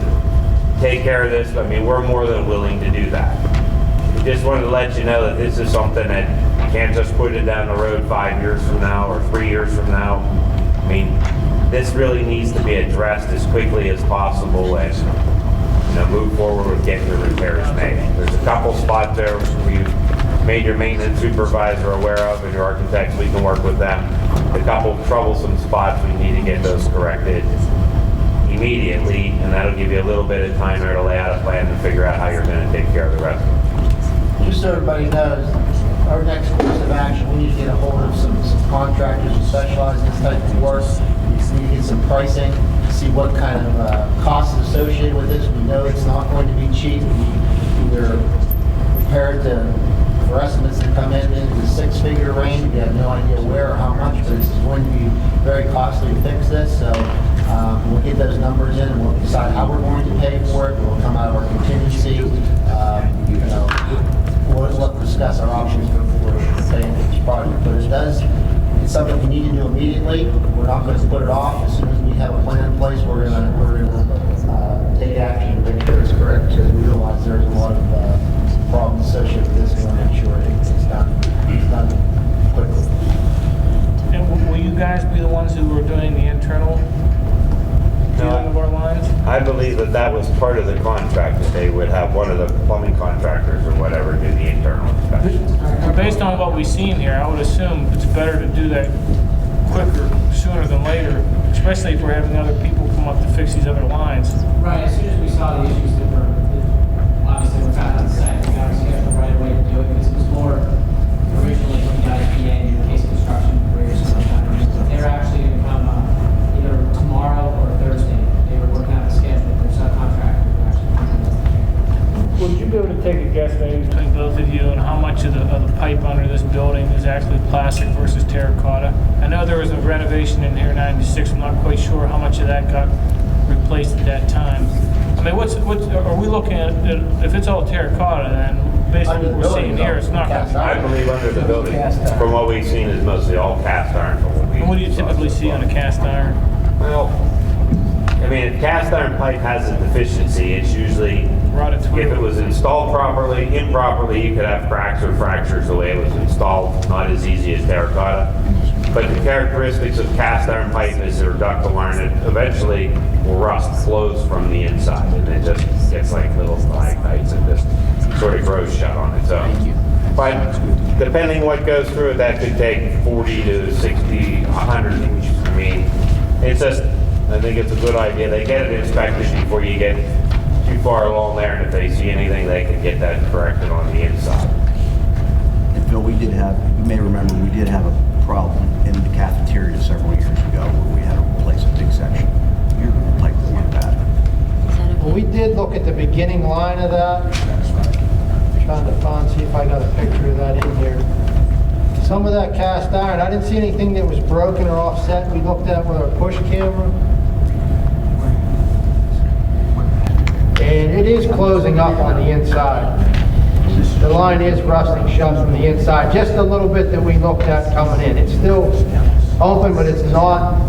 take care of this, we're more than willing to do that. We just wanted to let you know that this is something that you can't just put it down the road 5 years from now or 3 years from now. This really needs to be addressed as quickly as possible and move forward with getting the repairs made. There's a couple spots there we've made your maintenance supervisor aware of, and your architects, we can work with them. A couple troublesome spots, we need to get those corrected immediately, and that'll give you a little bit of time there to lay out a plan and figure out how you're going to take care of the rest of it. Just so everybody knows, our next course of action, we need to get a hold of some contractors who specialize in this type of work. We need to get some pricing, see what kind of costs associated with this. We know it's not going to be cheap. We're prepared for estimates to come in the six-figure range. We have no idea where or how much, but it's going to be very costly to fix this. So we'll get those numbers in, and we'll decide how we're going to pay for it. We'll come out of our contingency. We'll discuss our options for paying for this project. But it's something we need to do immediately. We're not going to put it off. As soon as we have a plan in place, we're going to take action to make sure it's correct, because we realize there's a lot of problems associated with this, and we'll make sure it's done quickly. And will you guys be the ones who are doing the internal dealing of our lines? I believe that was part of the contract, that they would have one of the plumbing contractors or whatever do the internal inspection. Based on what we've seen here, I would assume it's better to do that quicker, sooner than later, especially if we're having other people come up to fix these other lines. Right, as soon as we saw the issues that obviously were found on the site, we got scheduled right away to do it, because it was more originally from the IPA and Case Construction Careers. They were actually going to come either tomorrow or Thursday. They were working out the schedule. Their subcontractor who actually comes in. Would you be able to take a guess maybe between plastic versus terracotta? I know there was a renovation in here in '96. I'm not quite sure how much of that got replaced at that time. I mean, what's are we looking at? If it's all terracotta, then basically what we're seeing here, it's not going to. I believe under the building, from what we've seen, is mostly all cast iron. What do you typically see on a cast iron? Well, I mean, if cast iron pipe has a deficiency, it's usually, if it was installed properly, improperly, you could have cracks or fractures the way it was installed, not as easy as terracotta. But the characteristics of cast iron pipe is they're ductile iron, it eventually will rust, flows from the inside, and it just gets like little stalactites and just sort of grows shut on its own. But depending what goes through it, that could take 40 to 60, 100. I mean, it's just, I think it's a good idea. They get it inspected before you get too far along there, and if they see anything, they can get that corrected on the inside. And Phil, we did have, you may remember, we did have a problem in the cafeteria several years ago where we had to replace a big section. Your pipe went bad. Well, we did look at the beginning line of that. Trying to find, see if I got a picture of that in here. Some of that cast iron, I didn't see anything that was broken or offset. We looked at it with our push camera. And it is closing up on the inside. The line is rusting shut from the inside, just a little bit that we looked at coming in. It's still open, but it's not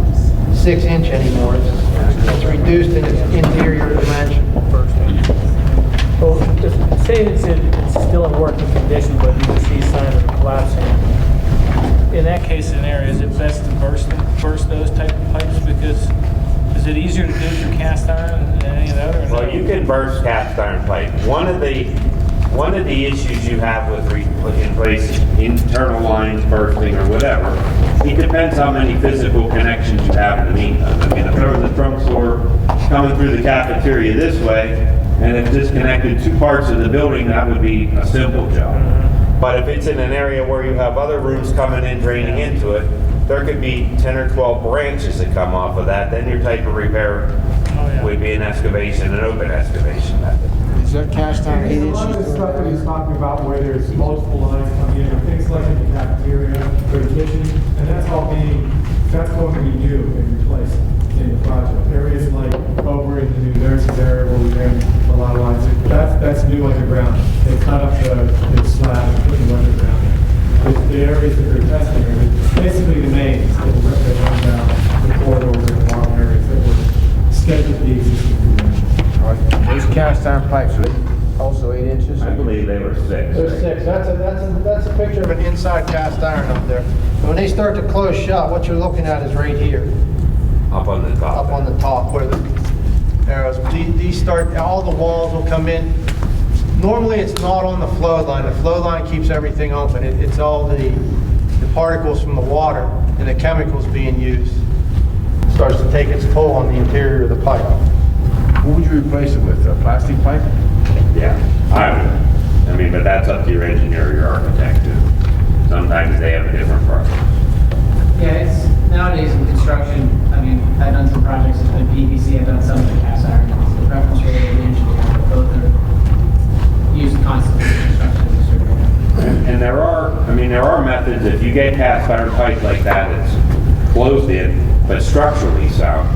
6-inch anymore. It's reduced in its interior dimension. Well, just say it's still in working condition, but you can see signs of collapsing. In that case scenario, is it best to burst those type of pipes? Because is it easier to do through cast iron than any of the other? Well, you can burst cast iron pipe. One of the issues you have with putting in place internal lines bursting or whatever, it depends how many physical connections you have in the meantime. I mean, if there was a trunk door coming through the cafeteria this way, and it disconnected two parts of the building, that would be a simple job. But if it's in an area where you have other rooms coming in, draining into it, there could be 10 or 12 branches that come off of that. Then your type of repair would be an excavation, an open excavation method. Is that cast iron 8 inches? A lot of the stuff that he's talking about where there's multiple lines coming in, or things like in the cafeteria or the kitchen, and that's going to be new and replaced in the project. Areas like over in the new nurses area where we have a lot of lines, that's new underground. They cut up the slab and put new underground. The areas that they're testing are basically the mains that run down the corridors and the long areas that were scheduled to be existing convention. All right. Those cast iron pipes are also 8 inches? I believe they were 6. They're 6. That's a picture of an inside cast iron up there. When they start to close shut, what you're looking at is right here. Up on the top. Up on the top where the arrows. These start, all the walls will come in. Normally it's not on the flow line. The flow line keeps everything open. It's all the particles from the water and the chemicals being used. It starts to take its toll on the interior of the pipe. What would you replace it with? A plastic pipe? Yeah, I would. I mean, but that's up to your engineer or your architect too. Sometimes they have a different preference. Yeah, it's nowadays in construction, I mean, I've done some projects with PVC, I've done some with cast iron. It's the preference really of the engineer, but both are used constantly in construction industry. And there are methods, if you get cast iron pipe like that, it's closed in, but structurally sound.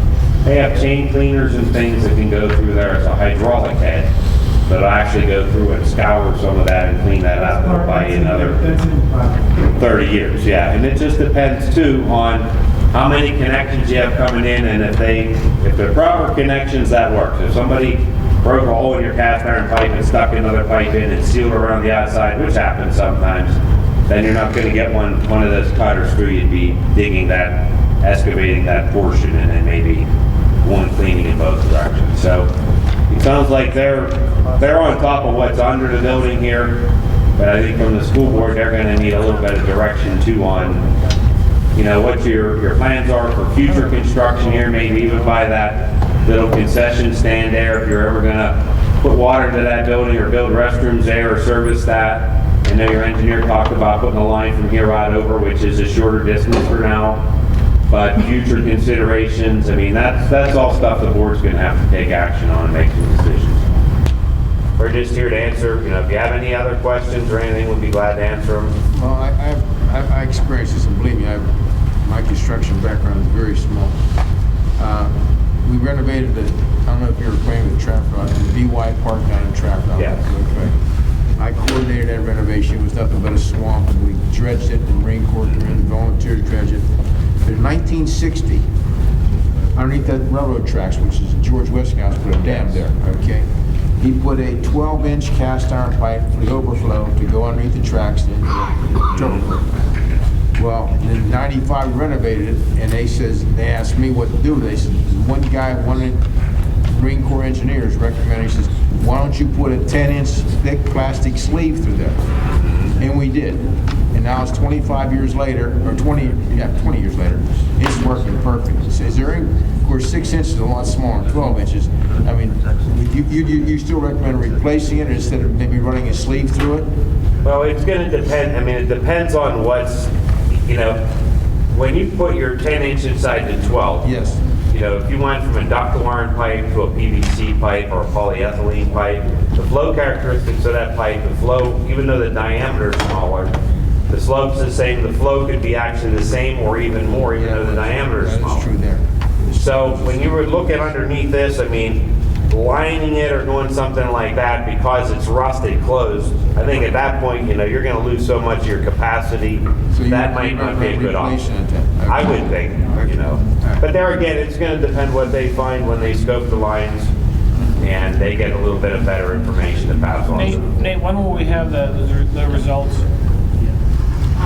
They have chain cleaners and things that can go through there. It's a hydraulic head that'll actually go through and scour some of that and clean that up. It'll buy you another 30 years, yeah. And it just depends too on how many connections you have coming in, and if they're proper connections, that works. If somebody broke a hole in your cast iron pipe and stuck another pipe in and sealed around the outside, which happens sometimes, then you're not going to get one of those cut or screw. You'd be digging that, excavating that portion, and then maybe one cleaning in both directions. So it sounds like they're on top of what's under the building here, but I think from the school board, they're going to need a little bit of direction too on, what your plans are for future construction here, maybe even by that little concession stand there, if you're ever going to put water into that building or build restrooms there or service that. I know your engineer talked about putting a line from here right over, which is a shorter distance for now. But future considerations, I mean, that's all stuff the board's going to have to take action on and make some decisions. We're just here to answer, if you have any other questions or anything, we'd be glad to answer them. Well, I I experienced this, and believe me, my construction background is very small. We renovated it, I don't know if you were acquainted with Trafford, the BY Park down in Trafford. Yeah. Okay. I coordinated that renovation. It was nothing but a swamp, and we dredged it, and Marine Corps came in and volunteered to dredge it. In 1960, underneath that railroad tracks, which is George Westinghouse, put a dam there, okay? He put a 12-inch cast iron pipe for the overflow to go underneath the tracks into the terminal. Well, in '95 we renovated it, and they asked me what to do. They said, one guy, one of the Marine Corps engineers recommended, he says, why don't you put a 10-inch thick plastic sleeve through there? And we did. And now it's 25 years later, or 20 years later, it's working perfect. Is there any, of course, 6 inches is a lot smaller than 12 inches. I mean, you still recommend replacing it instead of maybe running a sleeve through it? Well, it's going to depend. I mean, it depends on what's, you know, when you put your 10 inch inside the 12. Yes. You know, if you went from a ductile iron pipe to a PVC pipe or a polyethylene pipe, the flow characteristics of that pipe, the flow, even though the diameter is smaller, the slope's the same, the flow could be actually the same or even more, even though the diameter is smaller. That's true there. So when you were looking underneath this, I mean, lining it or doing something like that because it's rusted closed, I think at that point, you know, you're going to lose so much of your capacity, So that might not be a good option. I would think, you know. But there again, it's going to depend what they find when they scope the lines and they get a little bit of better information to pass on. Nate, when will we have the results?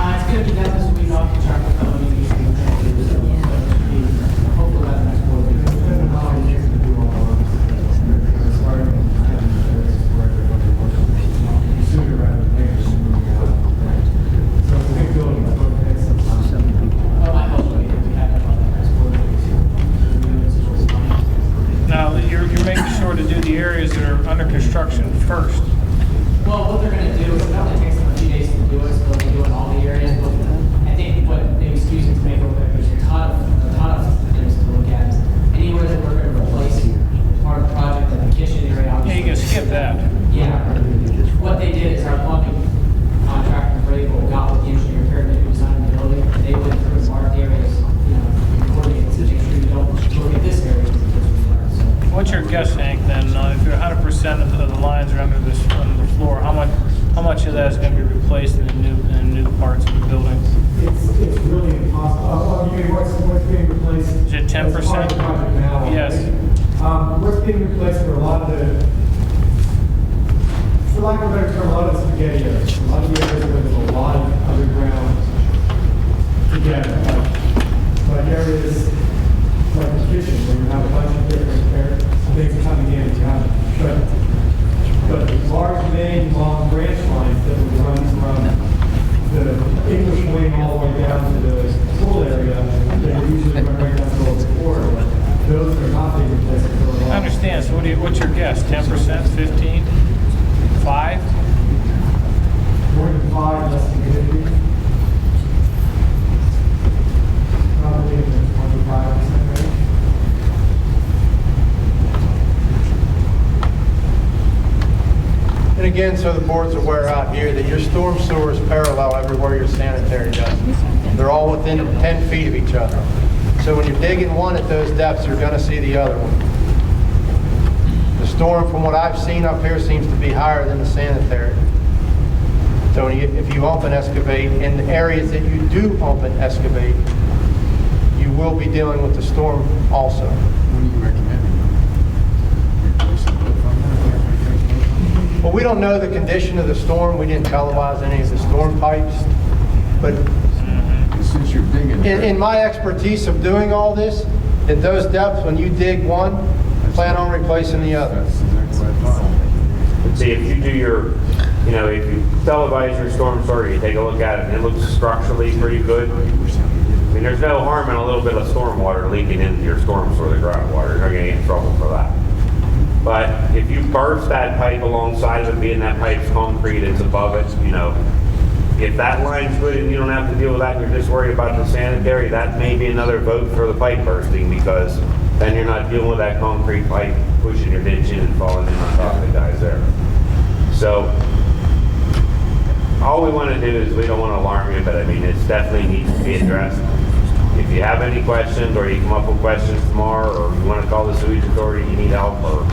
It's going to be done this week off the chart. Hopefully by the next quarter. Now, you're making sure to do the areas that are under construction first. Well, what they're going to do is it only takes them a few days to do it, so they'll be doing all the areas. But I think what maybe excusing to make it look like there's a ton of things to look at. Anywhere that we're going to replace part of the project, like the kitchen area. Yeah, you can skip that. Yeah. What they did is our plumbing contractor, Vrabel, got with the engineer pyramid who designed the building. They went through and marked areas, you know, coordinated to make sure you don't look at this area. What's your guess, Hank, then, if you're 100% of the lines are under the floor, how much of that is going to be replaced in the new parts of the building? It's really impossible. You mean what's being replaced? Is it 10%? As part of the project now? Yes. What's being replaced for a lot of the, for lack of a better term, a lot of the spaghetti areas. A lot of the areas where there's a lot of underground together. Like areas like the kitchen, where you have a bunch of different things coming in. You have, but the large main long branch lines that would run from the English wing all the way down to the pool area, they usually run right down to the corridor. Those are not being replaced. I understand. So what's your guess? 10%, 15, 5? More than 5, less than 50. Probably in the 25% range. And again, so the board's aware out here that your storm sewers parallel everywhere your sanitary does. They're all within 10 feet of each other. So when you're digging one at those depths, you're going to see the other one. The storm, from what I've seen up here, seems to be higher than the sanitary. So if you open excavate, in the areas that you do open excavate, you will be dealing with the storm also. What do you recommend? Well, we don't know the condition of the storm. We didn't televise any of the storm pipes. But since you're digging, in my expertise of doing all this, at those depths, when you dig one, plan on replacing the other. That's exactly what I thought. See, if you do your, you know, if you televise your storm sewer, you take a look at it, and it looks structurally pretty good. I mean, there's no harm in a little bit of storm water leaking into your storm sewer, the groundwater. You're not going to get in trouble for that. But if you burst that pipe alongside of it, being that pipe's concrete, it's above it, you know, if that line's good and you don't have to deal with that, and you're just worried about the sanitary, that may be another vote for the pipe bursting, because then you're not dealing with that concrete pipe pushing your ditch in and falling in on top of the guys there. So all we want to do is, we don't want to alarm you, but I mean, it definitely needs to be addressed. If you have any questions, or you come up with questions tomorrow, or you want to call the sewage authority, you need help, or,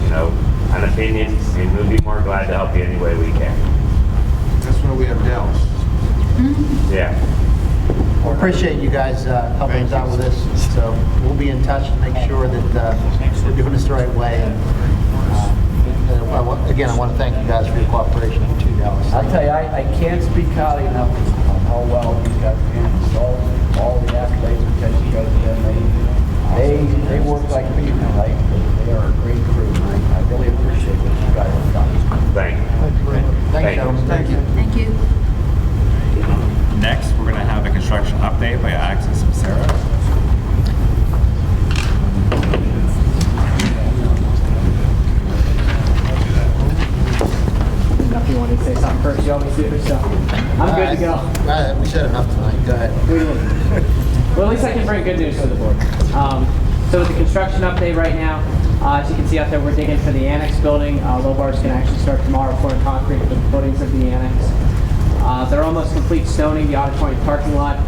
you know, an opinion, I mean, we'll be more glad to help you any way we can. That's why we have Dallas. Yeah. Well, appreciate you guys helping us out with this. So we'll be in touch to make sure that we're doing this the right way. And again, I want to thank you guys for your cooperation too, Dallas. I'll tell you, I can't speak highly enough on how well these guys handle all the athletes and tennis coaches, and they work like people, right? They are a great crew. I really appreciate what you guys have done. Thank you. Thank you, gentlemen. Thank you. Thank you. Next, we're going to have a construction update by Axis and Sarah. If you want to say something first, you always do, so I'm good to go. We said enough tonight. Go ahead. Well, at least I can bring good news to the board. So with the construction update right now, as you can see out there, we're digging for the annex building. Low bars can actually start tomorrow pouring concrete for the footings of the annex. They're almost complete stoning the auditorium parking lot.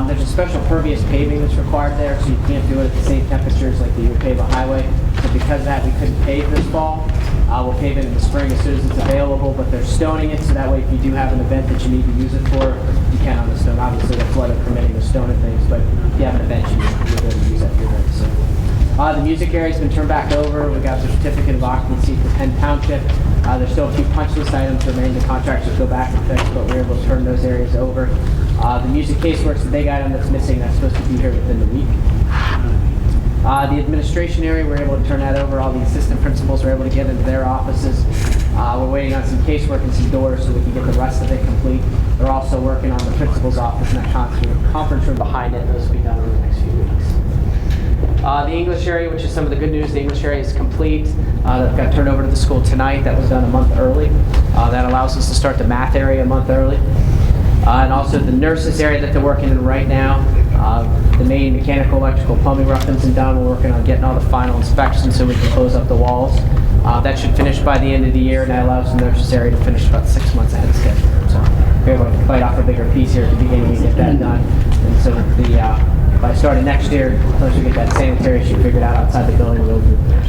There's a special pervious paving that's required there, so you can't do it at the same temperatures like you would pave a highway. So because of that, we couldn't pave this fall. We'll pave it in the spring as soon as it's available, but they're stoning it, so that way if you do have an event that you need to use it for, you can on the stone. Obviously, the flood is permitting the stone and things, but if you have an event you're able to use that for your event. So, the music area's been turned back over. We got the certificate of occupancy for Penn Township. There's still a few punch list items remaining. The contractors go back and fix, but we're able to turn those areas over. The music casework's the big item that's missing. That's supposed to be here within the week. The administration area, we're able to turn that over. All the assistant principals are able to get into their offices. We're waiting on some casework and some doors so we can get the rest of it complete. They're also working on the principal's office and that conference room behind it. Those will be done over the next few weeks. The English area, which is some of the good news, the English area is complete. That got turned over to the school tonight. That was done a month early. That allows us to start the math area a month early. And also the nurses area that they're working in right now. The main mechanical, electrical, plumbing rough-ins and done. We're working on getting all the final inspections so we can close up the walls. That should finish by the end of the year, and that allows the nurses area to finish about 6 months ahead of schedule. So we're able to bite off a bigger piece here at the beginning and get that done. And so by starting next year, once we get that sanitary issue figured out outside the building, we'll move there.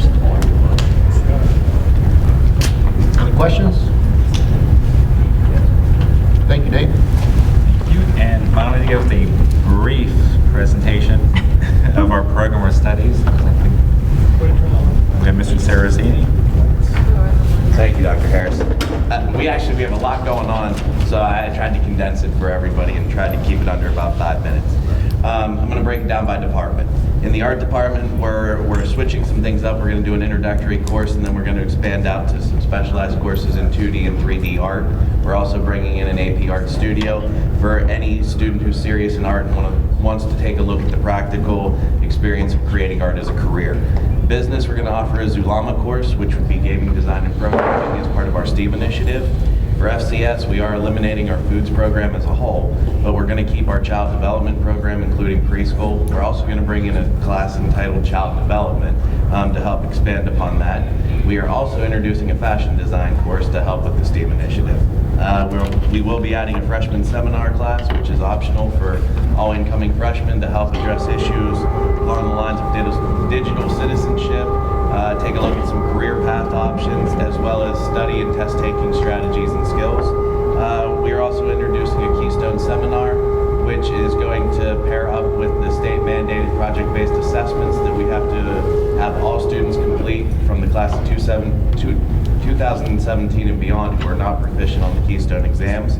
Any questions? Thank you, Nate. Thank you. And why don't we give a brief presentation of our program of studies. We have Mr. Saracini. Thank you, Dr. Harrison. We have a lot going on, so I tried to condense it for everybody and tried to keep it under about 5 minutes. I'm going to break it down by department. In the art department, we're switching some things up. We're going to do an introductory course, and then we're going to expand out to some specialized courses in 2D and 3D art. We're also bringing in an AP Art Studio for any student who's serious in art and wants to take a look at the practical experience of creating art as a career. Business, we're going to offer a Zulama course, which would be gaming design and programming as part of our STEAM initiative. For FCS, we are eliminating our foods program as a whole, but we're going to keep our child development program, including preschool. We're also going to bring in a class entitled Child Development to help expand upon that. We are also introducing a fashion design course to help with the STEAM initiative. We will be adding a freshman seminar class, which is optional for all incoming freshmen to help address issues along the lines of digital citizenship, take a look at some career path options, as well as study and test taking strategies and skills. We are also introducing a Keystone seminar, which is going to pair up with the state mandated project-based assessments that we have to have all students complete from the class of 2017 and beyond who are not proficient on the Keystone exams.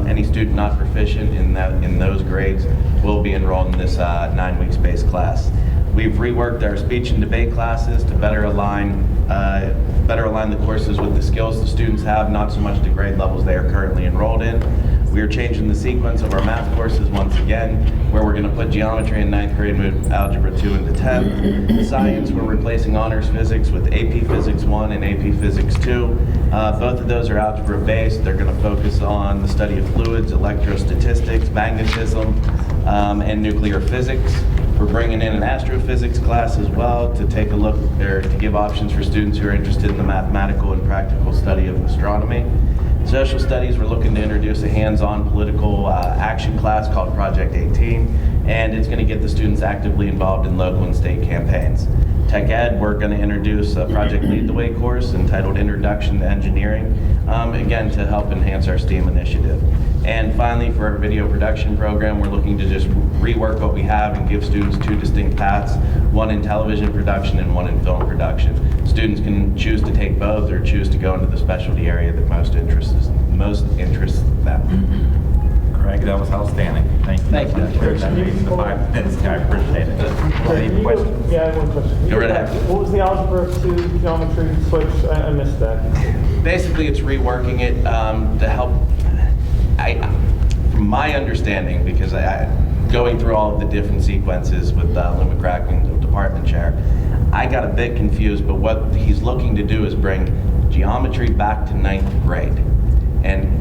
Any student not proficient in those grades will be enrolled in this 9-week space class. We've reworked our speech and debate classes to better align the courses with the skills the students have, not so much the grade levels they are currently enrolled in. We are changing the sequence of our math courses once again, where we're going to put geometry in 9th grade, move algebra 2 into 10th. Science, we're replacing honors physics with AP Physics 1 and AP Physics 2. Both of those are algebra based. They're going to focus on the study of fluids, electrostatistics, magnetism, and nuclear physics. We're bringing in an astrophysics class as well to take a look, or to give options for students who are interested in the mathematical and practical study of astronomy. Social studies, we're looking to introduce a hands-on political action class called Project 18, and it's going to get the students actively involved in local and state campaigns. Tech Ed, we're going to introduce a Project Lead the Way course entitled Introduction to Engineering, again to help enhance our STEAM initiative. And finally, for our video production program, we're looking to just rework what we have and give students 2 distinct paths, one in television production and one in film production. Students can choose to take both or choose to go into the specialty area that most interests them. Craig, that was outstanding. Thank you. Thank you. For that meeting, the 5 minutes, I appreciate it. Any questions? Yeah, I have one question. Go right ahead. What was the algebra to geometry switch? I missed that. Basically, it's reworking it to help. From my understanding, because going through all of the different sequences with Lou McCracken, the department chair, I got a bit confused, but what he's looking to do is bring geometry back to 9th grade. And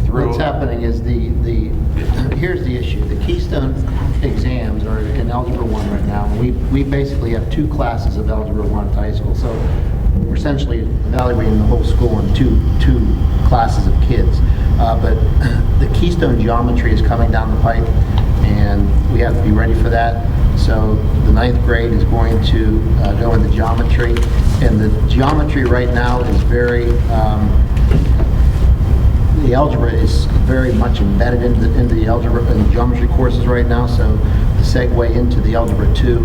through... What's happening is here's the issue. The Keystone exams are in Algebra 1 right now. We basically have 2 classes of Algebra 1 at the high school. So we're essentially evaluating the whole school in two classes of kids. But the Keystone geometry is coming down the pipe, and we have to be ready for that. So the 9th grade is going to go into geometry, and the geometry right now is very, the algebra is very much embedded into the algebra and the geometry courses right now, so the segue into the Algebra 2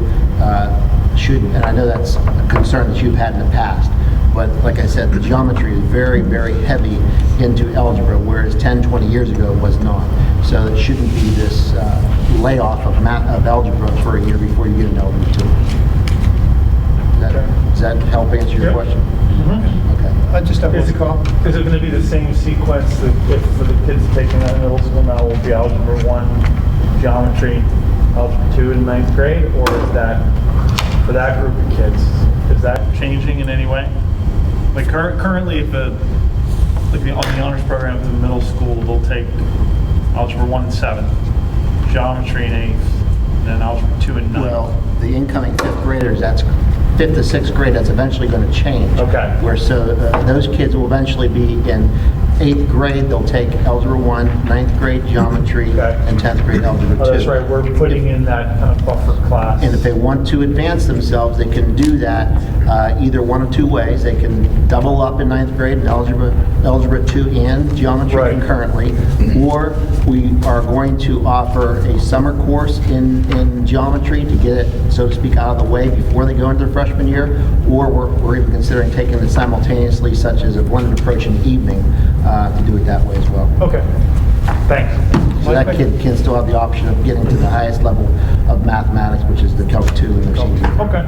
should, and I know that's a concern that you've had in the past, but like I said, the geometry is very, very heavy into algebra, whereas 10, 20 years ago it was not. So it shouldn't be this layoff of algebra for a year before you get an Algebra 2. Does that help answer your question? I just have one comment. Is it going to be the same sequence that if for the kids taking that in middle school now will be Algebra 1, Geometry, Algebra 2 in 9th grade, or is that, for that group of kids, is that changing in any way? Like currently, on the honors program for the middle school, they'll take Algebra 1 and 7, Geometry in 8th, and then Algebra 2 and 9th. Well, the incoming 5th graders, that's 5th to 6th grade, that's eventually going to change. Okay. Where those kids will eventually be in 8th grade, they'll take Algebra 1, 9th grade Geometry, and 10th grade Algebra 2. Oh, that's right, we're putting in that kind of buffer class. And if they want to advance themselves, they can do that either one of 2 ways. They can double up in 9th grade in Algebra 2 and Geometry concurrently, or we are going to offer a summer course in Geometry to get it, so to speak, out of the way before they go into their freshman year, or we're even considering taking it simultaneously, such as a blended approach in the evening, to do it that way as well. Okay, thanks. So that kid can still have the option of getting to the highest level of mathematics, which is the Calc 2 in their senior year. Okay,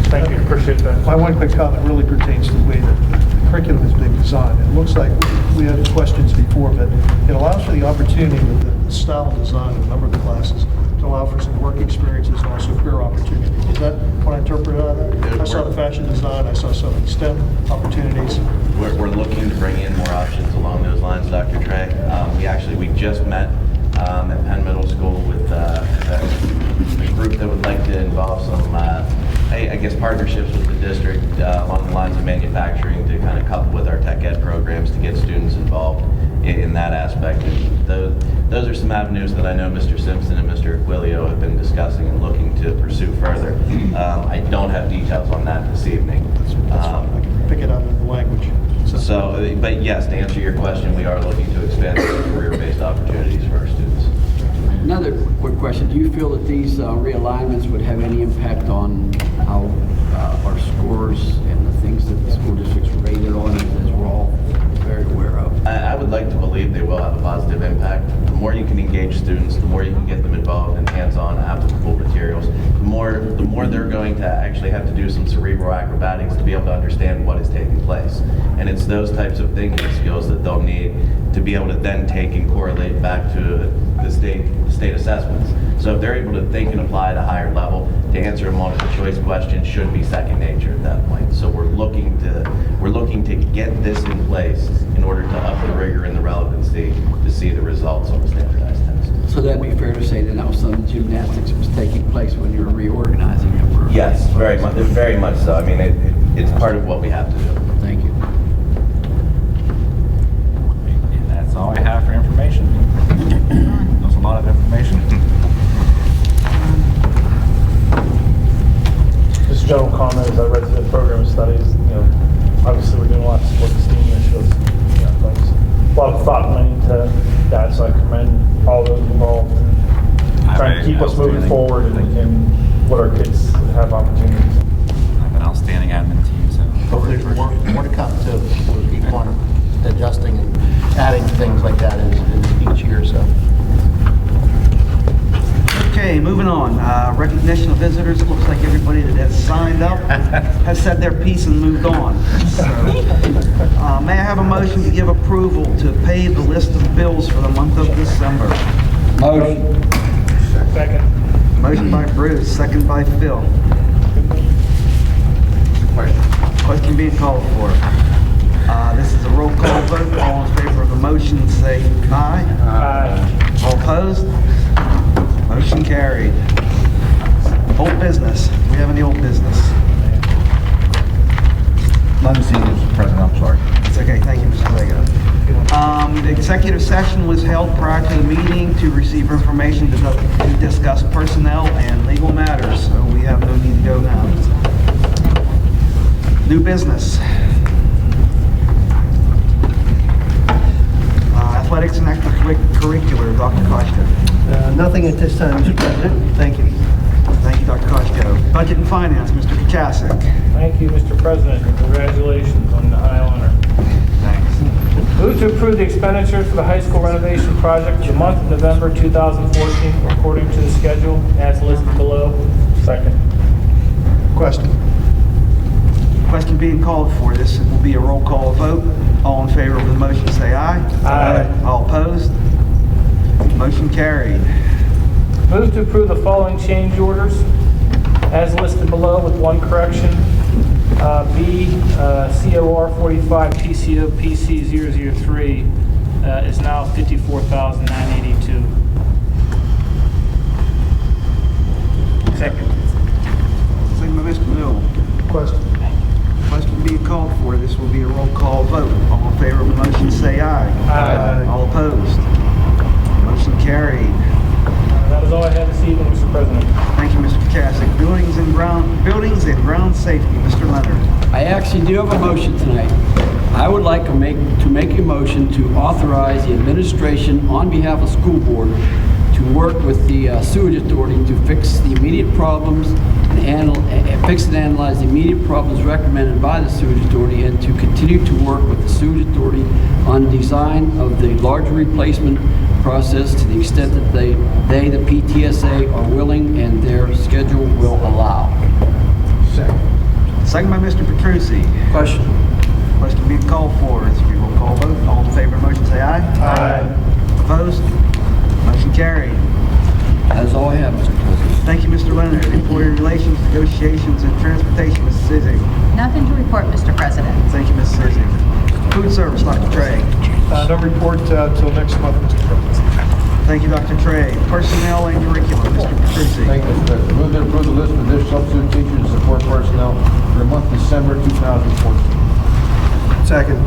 thank you, appreciate that. My one quick comment really pertains to the way that the curriculum is being designed. It looks like we had questions before, but it allows for the opportunity with the style of design of a number of the classes to allow for some work experiences and also career opportunities. Is that what I interpreted out of that? I saw the fashion design, I saw some STEM opportunities. We're looking to bring in more options along those lines, Dr. Trey. We just met at Penn Middle School with a group that would like to involve some, partnerships with the district along the lines of manufacturing to kind of couple with our tech ed programs to get students involved in that aspect. And those are some avenues that I know Mr. Simpson and Mr. Aquilio have been discussing and looking to pursue further. I don't have details on that this evening. I can pick it up in the language. But yes, to answer your question, we are looking to expand career-based opportunities for our students. Another quick question. Do you feel that these realignments would have any impact on how our scores and the things that the school district's rated on, as we're all very aware of? I would like to believe they will have a positive impact. The more you can engage students, the more you can get them involved in hands-on applicable materials, the more they're going to actually have to do some cerebral acrobatics to be able to understand what is taking place. And it's those types of thinking skills that they'll need to be able to then take and correlate back to the state assessments. So if they're able to think and apply at a higher level, to answer a multiple choice question should be second nature at that point. So we're looking to get this in place in order to up the rigor and the relevancy to see the results on the standardized test. So that'd be fair to say that now some gymnastics was taking place when you were reorganizing it? Yes, very much so. I mean, it's part of what we have to do. Thank you. I have for information. That's a lot of information. Just general comment as I read through the program studies, obviously we're doing a lot to support the STEAM initiatives. Thanks. A lot of thought went into that, so I commend all those involved in trying to keep us moving forward and what our kids have opportunities. I have an outstanding admin team, so. Hopefully there's more to come too. We'll keep on adjusting and adding things like that in each year, so. Okay, moving on. Recognition of visitors. It looks like everybody that has signed up has said their piece and moved on. So, may I have a motion to give approval to pay the list of bills for the month of December? Motion. Second. Motion by Bruce, second by Phil. Question being called for. This is a roll call vote. All in favor of the motion say aye. Aye. All opposed? Motion carried. Old business. Do we have any old business? Let me see, Mr. President, I'm sorry. It's okay. Thank you, Mr. Lego. The executive session was held prior to the meeting to receive information to discuss personnel and legal matters, so we have no need to go now. New business. Athletics and extracurricular, Dr. Koshko. Nothing at this time, Mr. President. Thank you. Thank you, Dr. Koshko. Budget and Finance, Mr. Kachasik. Thank you, Mr. President, and congratulations on the high honor. Thanks. Move to approve the expenditures for the high school renovation project for the month of November 2014 according to the schedule as listed below. Second. Question. Question being called for. This will be a roll call vote. All in favor of the motion say aye. Aye. All opposed? Motion carried. Move to approve the following change orders as listed below with one correction. B, COR 45 PCO PC 003 is now $54,982. Second. Second by Mr. Mill. Question. Question being called for. This will be a roll call vote. All in favor of the motion say aye. Aye. All opposed? Motion carried. That is all I have this evening, Mr. President. Thank you, Mr. Kachasik. Buildings and ground safety, Mr. Leonard. I actually do have a motion tonight. I would like to make a motion to authorize the administration on behalf of the school board to work with the sewage authority to fix the immediate problems and fix and analyze the immediate problems recommended by the sewage authority, and to continue to work with the sewage authority on design of the larger replacement process to the extent that the PTSA, are willing and their schedule will allow. Second by Mr. Petrucci. Question. Question being called for. This will be a roll call vote. All in favor of the motion say aye. Aye. Opposed? Motion carried. That's all I have, Mr. President. Thank you, Mr. Leonard. Employee Relations, Negotiations, and Transportation, Ms. Sizing. Nothing to report, Mr. President. Thank you, Ms. Sizing. Food Service, Dr. Trey. No report till next month, Mr. President. Thank you, Dr. Trey. Personnel and Curriculum, Mr. Petrucci. Thank you, Mr. President. Move to approve the list of additional substitute teachers and support personnel for the month of December 2014. Second.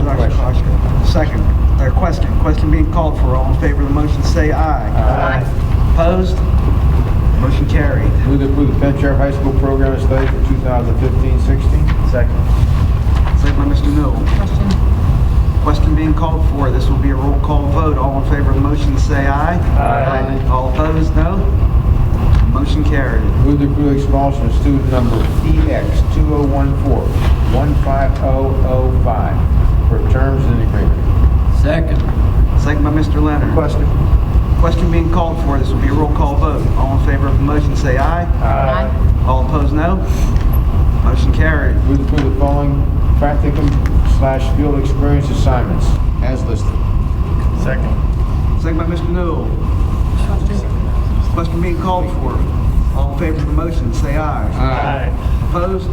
Dr. Koshko. Second. Question being called for. All in favor of the motion say aye. Aye. Opposed? Motion carried. Move to approve the Penn Sheriff High School program and study for 2015-16. Second. Second by Mr. Newell. Question being called for. This will be a roll call vote. All in favor of the motion say aye. Aye. All opposed, no. Motion carried. Move to approve expulsion of student number EX 2014-15005 for terms and agreement. Second. Second by Mr. Leonard. Question being called for. This will be a roll call vote. All in favor of the motion say aye. Aye. All opposed, no. Motion carried. Move to approve the following practicum/field experience assignments as listed. Second. Second by Mr. Newell. Question being called for. All in favor of the motion say aye. Aye. Opposed?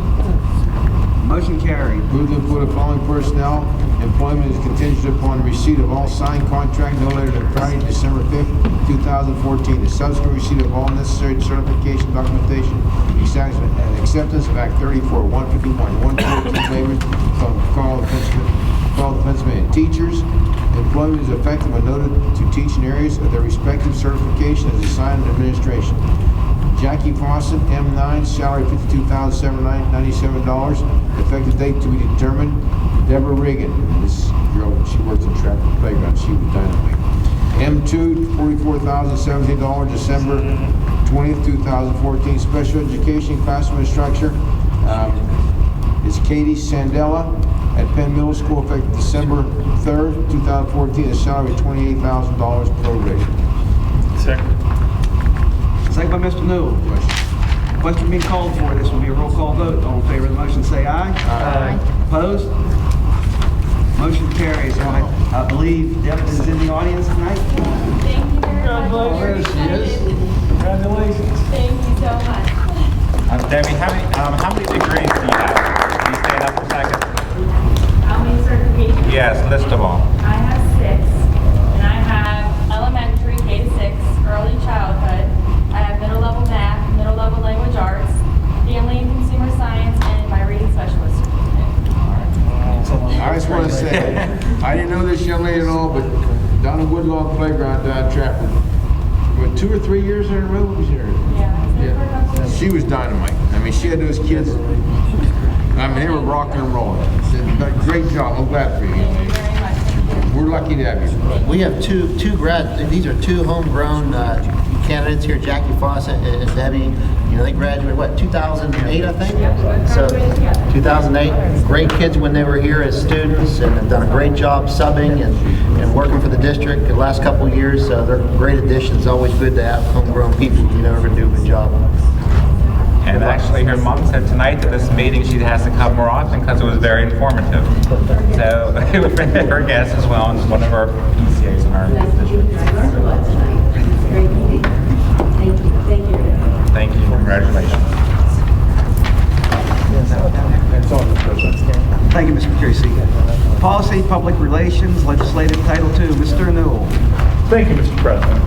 Motion carried. Move to approve the following personnel. Employment is contingent upon receipt of all signed contract no later than Friday, December 5th, 2014. The subsequent receipt of all necessary certification documentation, acceptance of Act 34, 151, 142 waivers from Carl Principal Fellow Pennsylvania teachers. Employment is effective and noted to teach in areas of their respective certification as assigned administration. Jackie Fawcett, M9, salary $52,797. Effective date to be determined. Deborah Regan, this girl, she works in Trafford Playground, she was dynamite. M2, $44,017, December 20th, 2014. Special education classroom instructor is Katie Sandella at Penn Middle School, effective December 3rd, 2014. A salary of $28,000 prorated. Second. Second by Mr. Newell. Question being called for. This will be a roll call vote. All in favor of the motion, say aye. Aye. Opposed? Motion carries. I believe Deb is in the audience tonight. Thank you very much. There she is. Congratulations. Thank you so much. Debbie, how many degrees do you have? Can you stand up for a second? How many certifications? Yes, list them all. I have 6, and I have elementary K to 6, early childhood. I have middle level math, middle level language arts, family and consumer science, and my reading specialist certificate. I just want to say, I didn't know this young lady at all, but down in Woodlawn Playground down at Trafford, what, 2 or 3 years in a row was here? Yeah. She was dynamite. I mean, she had those kids. I mean, they were rocking and rolling. Great job. I'm glad for you. We're lucky to have you. We have two grads. These are 2 homegrown candidates here, Jackie Fawcett and Debbie. You know, they graduated, what, 2008, I think? So, 2008. Great kids when they were here as students and have done a great job subbing and working for the district the last couple of years. They're great additions. It's always good to have homegrown people who know how to do a good job. And actually, her mom said tonight that this meeting she has to come more often because it was very informative. So her guest as well, and is one of our PCAs in our district. Thank you. Congratulations. Thank you, Mr. Tracy. Policy, Public Relations, Legislative Title II. Mr. Newell. Thank you, Mr. President.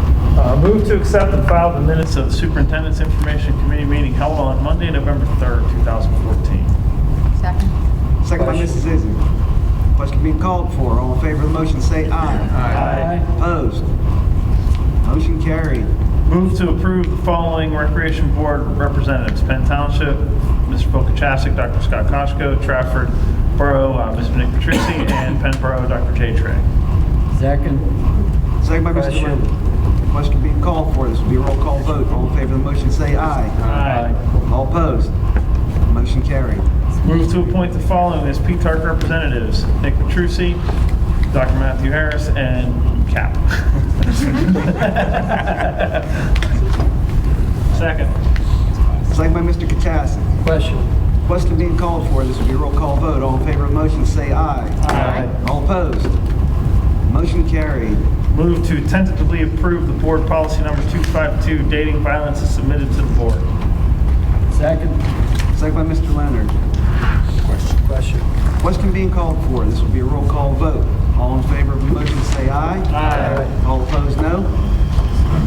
Move to accept and file the minutes of the Superintendent's Information Committee meeting held on Monday, November 3rd, 2014. Second. Second by Mrs. Izzy. Question being called for. All in favor of the motion, say aye. Aye. Opposed? Motion carried. Move to approve the following Recreation Board representatives: Penn Township, Mr. Pokachasik, Dr. Scott Koshko; Trafford Borough, Mr. Nick Patrici; and Penn Borough, Dr. Jay Trey. Second. Second by Mr. Linder. Question being called for. This will be a roll call vote. All in favor of the motion, say aye. Aye. All opposed? Motion carried. Move to appoint the following as PTARC representatives: Nick Petrucci, Dr. Matthew Harris, and Cap. Second. Second by Mr. Kachasin. Question. Question being called for. This will be a roll call vote. All in favor of the motion, say aye. Aye. All opposed? Motion carried. Move to tentatively approve the board policy number 252, dating violence, is submitted to the board. Second. Second by Mr. Leonard. Question. Question being called for. This will be a roll call vote. All in favor of the motion, say aye. Aye. All opposed, no.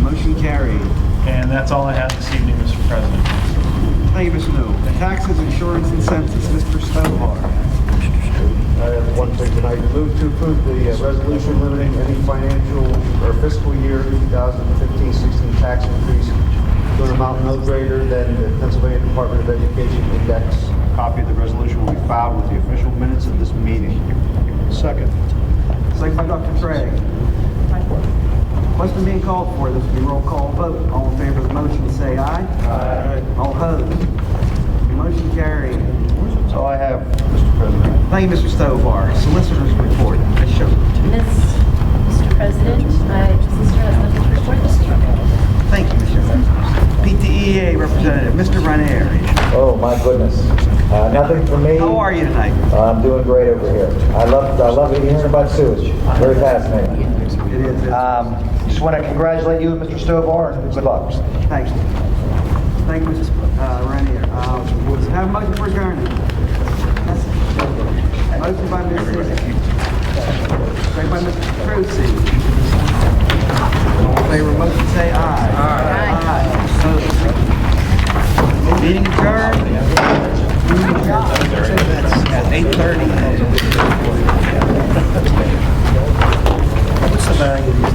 Motion carried. And that's all I have this evening, Mr. President. Thank you, Mr. Newell. Taxes, insurance, and census. Mr. Stovall. I have one thing tonight. Move to approve the resolution limiting any financial or fiscal year 2015-16 tax increase to an amount no greater than the Pennsylvania Department of Education index. A copy of the resolution will be filed with the official minutes of this meeting. Second. Second by Dr. Trey. Question being called for. This will be a roll call vote. All in favor of the motion, say aye. Aye. All opposed? Motion carried. That's all I have, Mr. President. Thank you, Mr. Stovar. Solicitor's report. Ms. Schuler. Mr. President, my sister has nothing to report this evening. Thank you, Ms. Schuler. PTEA representative, Mr. Ranieri. Oh, my goodness. Nothing for me. How are you tonight? I'm doing great over here. I love hearing about sewage. Very fascinating. It is. Just want to congratulate you and Mr. Stovar, and good luck. Thank you. Thank you, Mr. Ranieri. Have a motion for adjournment. Motion by Ms. Second by Mr. Petrucci.